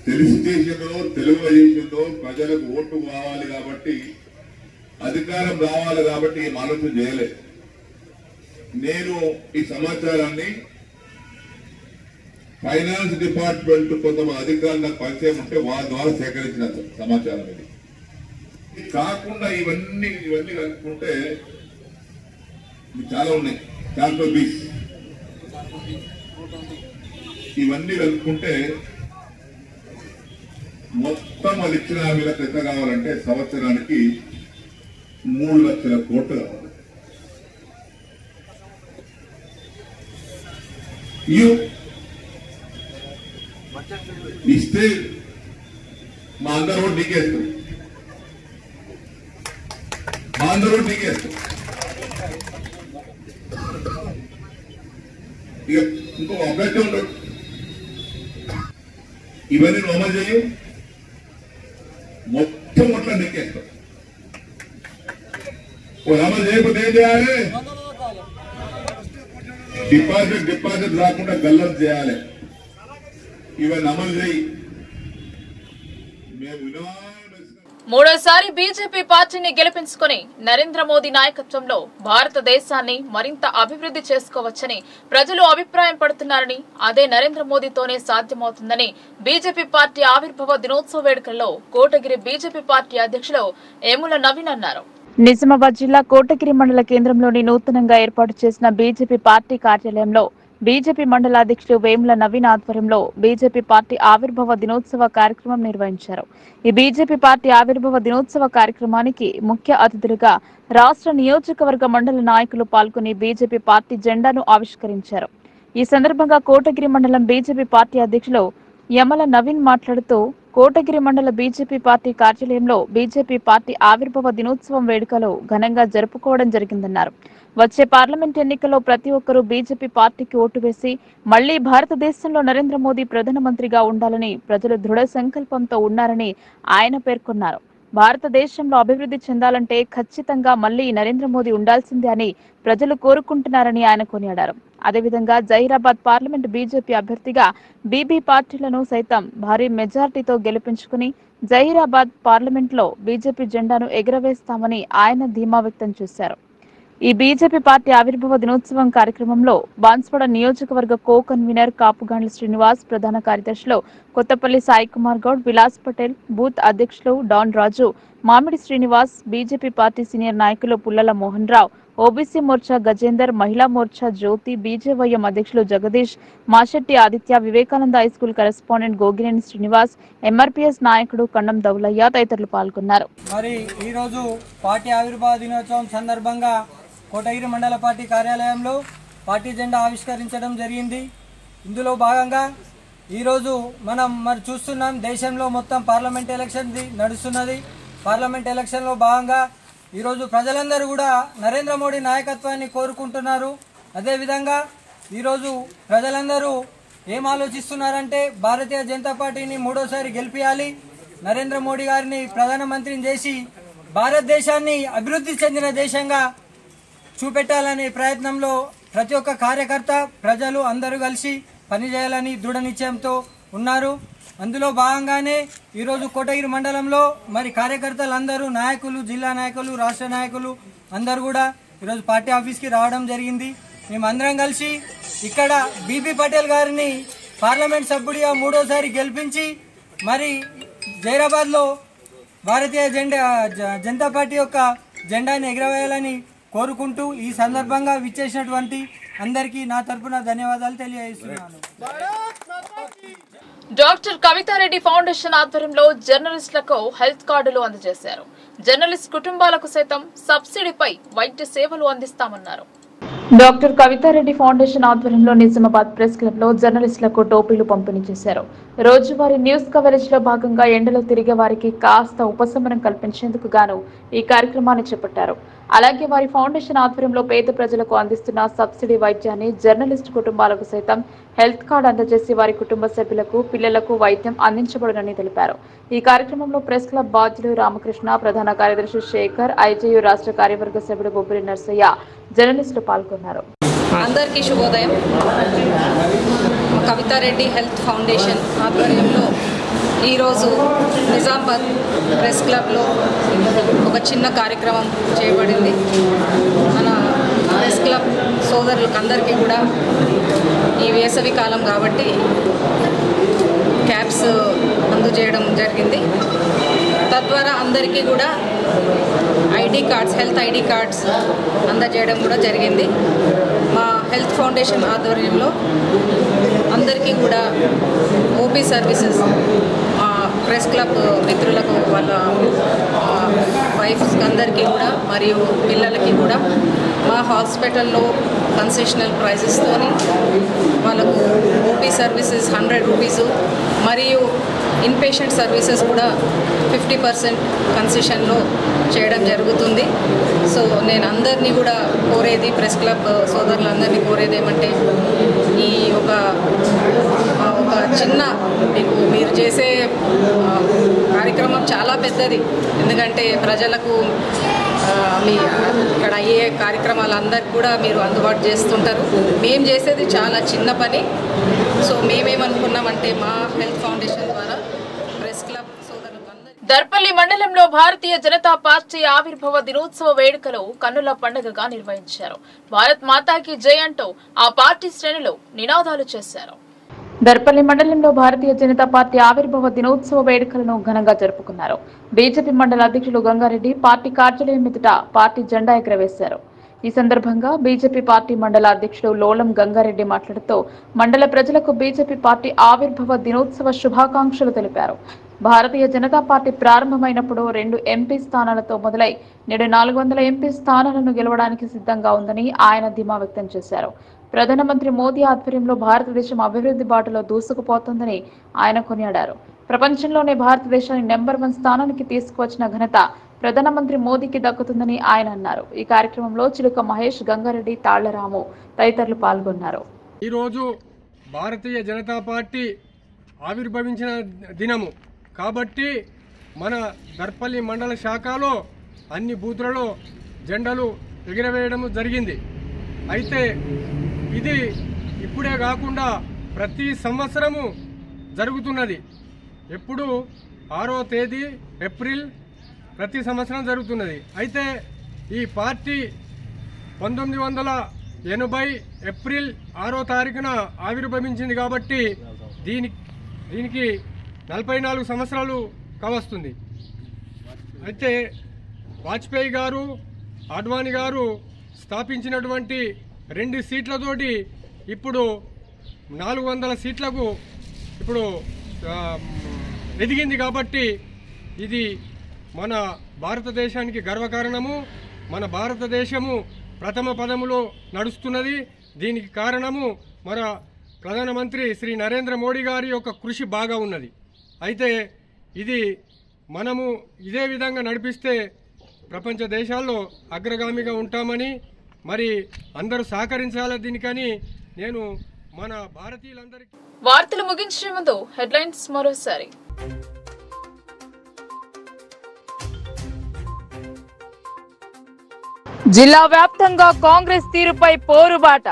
తెలిసి చేసిందో తెలుగు చేసిందో ప్రజలకు ఓటు కావాలి కాబట్టి అధికారం రావాలి కాబట్టి ఏం ఆలోచన చేయలేదు. నేను ఈ సమాచారాన్ని ఫైనాన్స్ డిపార్ట్మెంట్ కొంతమంది అధికారులకు పరిచయం ఉంటే వారి ద్వారా సేకరించిన సమాచారం ఇది. కాకుండా ఇవన్నీ కలుపుకుంటే చాలా ఉన్నాయి. దాంట్లో బీస్ ఇవన్నీ కలుపుకుంటే మొత్తం అది ఇచ్చిన వీళ్ళకి ఎంత కావాలంటే సంవత్సరానికి 3 లక్షల కోట్లు కావాలి. ఇస్తే మా అందరూ నీకేస్తాం, ఇక ఇంకో అభ్యర్థి ఉండడు. ఇవన్నీ నువ్వు అమలు చేయు, మొత్తం ఒట్లా నెక్కేస్తావు. అమలు చేయకపోతే ఏం చేయాలి? డిపాజిట్ రాకుండా గల్లం చేయాలి. ఇవన్నీ అమలు చేయి. మేము మూడోసారి బీజేపీ పార్టీని గెలిపించుకుని నరేంద్ర మోదీ నాయకత్వంలో భారతదేశాన్ని మరింత అభివృద్ధి చేసుకోవచ్చని ప్రజలు అభిప్రాయం పడుతున్నారని, అదే నరేంద్ర మోదీతోనే సాధ్యమవుతుందని బీజేపీ పార్టీ ఆవిర్భావ దినోత్సవ వేడుకల్లో కోటగిరి బీజేపీ పార్టీ అధ్యక్షులు ఏముల నవీన్ అన్నారు. నిజామాబాద్ జిల్లా కోటగిరి మండల కేంద్రంలోని నూతనంగా ఏర్పాటు చేసిన బీజేపీ పార్టీ కార్యాలయంలో బీజేపీ మండల అధ్యక్షులు వేముల నవీన్ ఆధ్వర్యంలో బీజేపీ పార్టీ ఆవిర్భావ దినోత్సవ కార్యక్రమం నిర్వహించారు. ఈ బీజేపీ పార్టీ ఆవిర్భావ దినోత్సవ కార్యక్రమానికి ముఖ్య అతిథులుగా రాష్ట్ర నియోజకవర్గ మండల నాయకులు పాల్గొని బీజేపీ పార్టీ జెండాను ఆవిష్కరించారు. ఈ సందర్భంగా కోటగిరి మండలం బీజేపీ పార్టీ అధ్యక్షులు యమల నవీన్ మాట్లాడుతూ కోటగిరి మండల బీజేపీ పార్టీ కార్యాలయంలో బీజేపీ పార్టీ ఆవిర్భావ దినోత్సవం వేడుకలు ఘనంగా జరుపుకోవడం జరిగిందన్నారు. వచ్చే పార్లమెంట్ ఎన్నికల్లో ప్రతి ఒక్కరూ బీజేపీ పార్టీకి ఓటు వేసి మళ్లీ భారతదేశంలో నరేంద్ర మోదీ ప్రధానమంత్రిగా ఉండాలని ప్రజలు దృఢ సంకల్పంతో ఉన్నారని ఆయన పేర్కొన్నారు. భారతదేశంలో అభివృద్ధి చెందాలంటే ఖచ్చితంగా మళ్లీ నరేంద్ర మోదీ ఉండాల్సిందే అని ప్రజలు కోరుకుంటున్నారని ఆయన కొనియాడారు. అదేవిధంగా జహీరాబాద్ పార్లమెంట్ బీజేపీ అభ్యర్థిగా బీబీ పార్టీలను సైతం భారీ మెజార్టీతో గెలిపించుకుని జహీరాబాద్ పార్లమెంట్లో బీజేపీ జెండాను ఎగురవేస్తామని ఆయన ధీమా వ్యక్తం చేశారు. ఈ బీజేపీ పార్టీ ఆవిర్భావ దినోత్సవం కార్యక్రమంలో బాన్స్వాడ నియోజకవర్గ కో కన్వీనర్ కాపుగాండ్ల శ్రీనివాస్, ప్రధాన కార్యదర్శులు కొత్తపల్లి సాయి కుమార్ గౌడ్, విలాస్ పటేల్, బూత్ అధ్యక్షులు డాన్ రాజు, మామిడి శ్రీనివాస్, బీజేపీ పార్టీ సీనియర్ నాయకులు పుల్లల మోహన్ రావు, ఓబీసీ మోర్చా గజేందర్, మహిళా మోర్చా జ్యోతి, బీజేవైఎం అధ్యక్షులు Jagadish, Mashetti Aditya, Vivekananda high school correspondent Gogineni Srinivas, MRPS నాయకుడు కండం దౌలయ్య తదితరులు పాల్గొన్నారు. మరి ఈ రోజు పార్టీ ఆవిర్భావ దినోత్సవం సందర్భంగా కోటగిరి మండల పార్టీ కార్యాలయంలో పార్టీ జెండా ఆవిష్కరించడం జరిగింది. ఇందులో భాగంగా ఈరోజు మనం చూస్తున్నాం, దేశంలో మొత్తం పార్లమెంట్ ఎలక్షన్ నడుస్తున్నది. పార్లమెంట్ ఎలక్షన్లో భాగంగా ఈరోజు ప్రజలందరూ కూడా నరేంద్ర మోడీ నాయకత్వాన్ని కోరుకుంటున్నారు. అదేవిధంగా ఈరోజు ప్రజలందరూ ఏం ఆలోచిస్తున్నారంటే భారతీయ జనతా పార్టీని మూడోసారి గెలిపించాలి, నరేంద్ర మోడీ గారిని ప్రధానమంత్రిని చేసి భారతదేశాన్ని అభివృద్ధి చెందిన దేశంగా చూపెట్టాలనే ప్రయత్నంలో ప్రతి ఒక్క కార్యకర్త, ప్రజలు అందరూ కలిసి పనిచేయాలని దృఢ నిశ్చయంతో ఉన్నారు. అందులో భాగంగానే ఈరోజు కోటగిరి మండలంలో మరి కార్యకర్తలందరూ, నాయకులు, జిల్లా నాయకులు, రాష్ట్ర నాయకులు అందరూ కూడా ఈరోజు పార్టీ ఆఫీస్కి రావడం జరిగింది. మేమందరం కలిసి ఇక్కడ బీబీ పటేల్ గారిని పార్లమెంట్ సభ్యుడిగా మూడోసారి గెలిపించి మరి జైరాబాద్లో భారతీయ జనతా పార్టీ యొక్క జెండాని ఎగరవేయాలని కోరుకుంటూ ఈ సందర్భంగా విచ్చేసినటువంటి అందరికీ నా తరపున ధన్యవాదాలు తెలియజేస్తున్నాను. డాక్టర్ కవితారెడ్డి ఫౌండేషన్ ఆధ్వర్యంలో జర్నలిస్టులకు హెల్త్ కార్డులు అందజేశారు. జర్నలిస్ట్ కుటుంబాలకు సైతం సబ్సిడీపై వైద్య సేవలు అందిస్తామన్నారు. డాక్టర్ కవితారెడ్డి ఫౌండేషన్ ఆధ్వర్యంలో నిజామాబాద్ ప్రెస్ క్లబ్ లో జర్నలిస్టులకు టోపీలు పంపిణీ చేశారు. రోజువారీ న్యూస్ కవరేజ్ లో భాగంగా ఎండలో తిరిగే వారికి కాస్త ఉపశమనం కల్పించేందుకు గాను ఈ కార్యక్రమాన్ని చేపట్టారు. అలాగే వారి ఫౌండేషన్ ఆధ్వర్యంలో పేద ప్రజలకు అందిస్తున్న సబ్సిడీ వైద్యాన్ని జర్నలిస్టు కుటుంబాలకు సైతం హెల్త్ కార్డు అందజేసి వారి కుటుంబ సభ్యులకు, పిల్లలకు వైద్యం అందించబడునని తెలిపారు. ఈ కార్యక్రమంలో ప్రెస్ క్లబ్ బాధ్యులు రామకృష్ణ, ప్రధాన కార్యదర్శి శేఖర్, ఐజేయు రాష్ట్ర కార్యవర్గ సభ్యుడు బొబ్బిలి నర్సయ్య, జర్నలిస్టులు పాల్గొన్నారు. అందరికీ శుభోదయం. కవితారెడ్డి హెల్త్ ఫౌండేషన్ ఆధ్వర్యంలో ఈరోజు నిజామాబాద్ ప్రెస్ క్లబ్లో ఒక చిన్న కార్యక్రమం చేయబడింది. మన ప్రెస్ క్లబ్ సోదరులకు అందరికీ కూడా ఈ వేసవి కాలం కాబట్టి క్యాప్స్ అందజేయడం జరిగింది. తద్వారా అందరికీ కూడా ID cards, health ID cards అందజేయడం కూడా జరిగింది. మా హెల్త్ ఫౌండేషన్ ఆధ్వర్యంలో అందరికీ కూడా ఓపీ సర్వీసెస్, మా ప్రెస్ క్లబ్ మిత్రులకు, వాళ్ళ వైఫ్స్ అందరికీ కూడా మరియు పిల్లలకి కూడా మా హాస్పిటల్లో కన్సెషనల్ ప్రైజెస్తోని వాళ్ళకు ఓపీ సర్వీసెస్ 100 రూపీసు మరియు ఇన్పేషెంట్ సర్వీసెస్ కూడా 50% కన్సెషన్లో చేయడం జరుగుతుంది. సో నేను అందరినీ కూడా కోరేది, ప్రెస్ క్లబ్ సోదరులందరినీ కోరేది ఏమంటే, ఈ ఒక చిన్న మీరు మీరు చేసే కార్యక్రమం చాలా పెద్దది. ఎందుకంటే ప్రజలకు మీ ఇక్కడ అయ్యే కార్యక్రమాలందరికీ కూడా మీరు అందుబాటు చేస్తుంటారు. మేము చేసేది చాలా చిన్న పని. సో మేమేమనుకున్నామంటే మా హెల్త్ ఫౌండేషన్ ద్వారా ప్రెస్ క్లబ్ దర్పల్లి మండలంలో భారతీయ జనతా పార్టీ ఆవిర్భావ దినోత్సవ వేడుకలు కన్నుల పండుగగా నిర్వహించారు. భారత్ మాతాకి జై అంటూ ఆ పార్టీ శ్రేణులు నినాదాలు చేశారు. దర్పల్లి మండలంలో భారతీయ జనతా పార్టీ ఆవిర్భావ దినోత్సవ వేడుకలను ఘనంగా జరుపుకున్నారు. బీజేపీ మండల అధ్యక్షులు గంగారెడ్డి పార్టీ కార్యాలయం ఎదుట పార్టీ జెండా ఎగురవేశారు. ఈ సందర్భంగా బీజేపీ పార్టీ మండల అధ్యక్షుడు లోలం గంగారెడ్డి మాట్లాడుతూ మండల ప్రజలకు బీజేపీ పార్టీ ఆవిర్భావ దినోత్సవ శుభాకాంక్షలు తెలిపారు. భారతీయ జనతా పార్టీ ప్రారంభమైనప్పుడు 2 ఎంపీ స్థానాలతో మొదలై నేడు 400 ఎంపీ స్థానాలను గెలవడానికి సిద్ధంగా ఉందని ఆయన ధీమా వ్యక్తం చేశారు. ప్రధానమంత్రి మోదీ ఆధ్వర్యంలో భారతదేశం అభివృద్ధి బాటలో దూసుకుపోతుందని ఆయన కొనియాడారు. ప్రపంచంలోనే భారతదేశాన్ని నెంబర్ 1 స్థానానికి తీసుకువచ్చిన ఘనత ప్రధానమంత్రి మోదీకి దక్కుతుందని ఆయన అన్నారు. ఈ కార్యక్రమంలో చిలుక మహేష్, గంగారెడ్డి, తాళ్లరాము తదితరులు పాల్గొన్నారు. ఈరోజు భారతీయ జనతా పార్టీ ఆవిర్భవించిన దినము కాబట్టి మన దర్పల్లి మండల శాఖలో అన్ని బూతులలో జెండాలు ఎగిరవేయడం జరిగింది. అయితే ఇది ఇప్పుడే కాకుండా ప్రతి సంవత్సరము జరుగుతున్నది. ఎప్పుడు 6వ తేదీ ఏప్రిల్ ప్రతి సంవత్సరం జరుగుతున్నది. అయితే ఈ పార్టీ 1980 ఏప్రిల్ 6వ తారీఖున ఆవిర్భవించింది కాబట్టి దీనికి 44 సంవత్సరాలు కావస్తుంది. అయితే వాజ్పేయి గారు, అడ్వాణి గారు స్థాపించినటువంటి 2 సీట్లతోటి ఇప్పుడు 400 సీట్లకు ఇప్పుడు ఎదిగింది కాబట్టి ఇది మన భారతదేశానికి గర్వకారణము. మన భారతదేశము ప్రథమ పదములో నడుస్తున్నది. దీనికి కారణము మన ప్రధానమంత్రి శ్రీ నరేంద్ర మోడీ గారి యొక్క కృషి బాగా ఉన్నది. అయితే ఇది మనము ఇదే విధంగా నడిపిస్తే ప్రపంచ దేశాల్లో అగ్రగామిగా ఉంటామని మరి అందరూ సహకరించాలి దీనికని నేను మన భారతీయులందరికీ. వార్తలు ముగించే ముందు హెడ్లైన్స్ మరోసారి. జిల్లా వ్యాప్తంగా కాంగ్రెస్ తీరుపై పోరుబాట.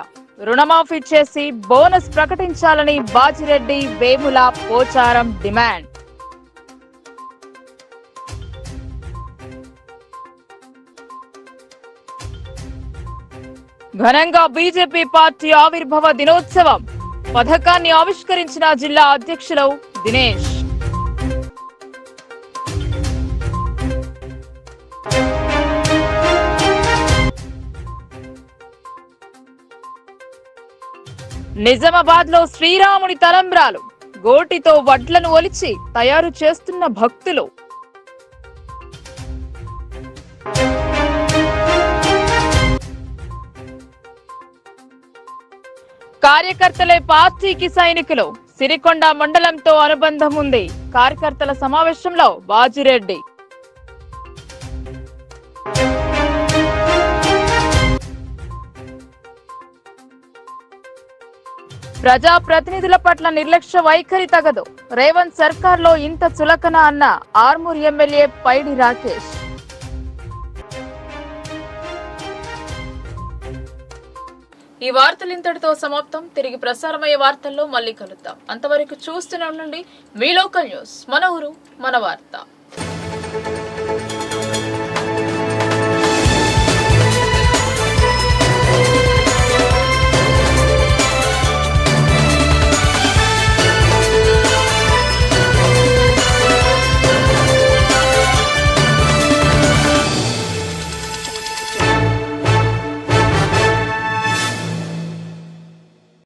రుణమాఫీ చేసి బోనస్ ప్రకటించాలని బాజిరెడ్డి, వేముల, పోచారం డిమాండ్. ఘనంగా బీజేపీ పార్టీ ఆవిర్భావ దినోత్సవం. పథకాన్ని ఆవిష్కరించిన జిల్లా అధ్యక్షులు దినేష్. నిజామాబాద్ లో శ్రీరాముని తలంబ్రాలు. గోటితో వడ్లను ఒలిచి తయారు చేస్తున్న భక్తులు. కార్యకర్తలే పార్టీకి సైనికులు. సిరికొండ మండలంతో అనుబంధం ఉంది. కార్యకర్తల సమావేశంలో బాజిరెడ్డి. ప్రజా ప్రతినిధుల పట్ల నిర్లక్ష్య వైఖరి తగదు. రేవంత్ సర్కార్లో ఇంత చులకన అన్న ఆర్మూర్ ఎమ్మెల్యే పైడి రాకేష్. ఈ వార్తలు ఇంతటితో సమాప్తం. తిరిగి ప్రసారమయ్యే వార్తల్లో మళ్ళీ కలుద్దాం. అంతవరకు చూస్తూనే ఉండండి మీ లోకల్ న్యూస్. మన ఊరు మన వార్త.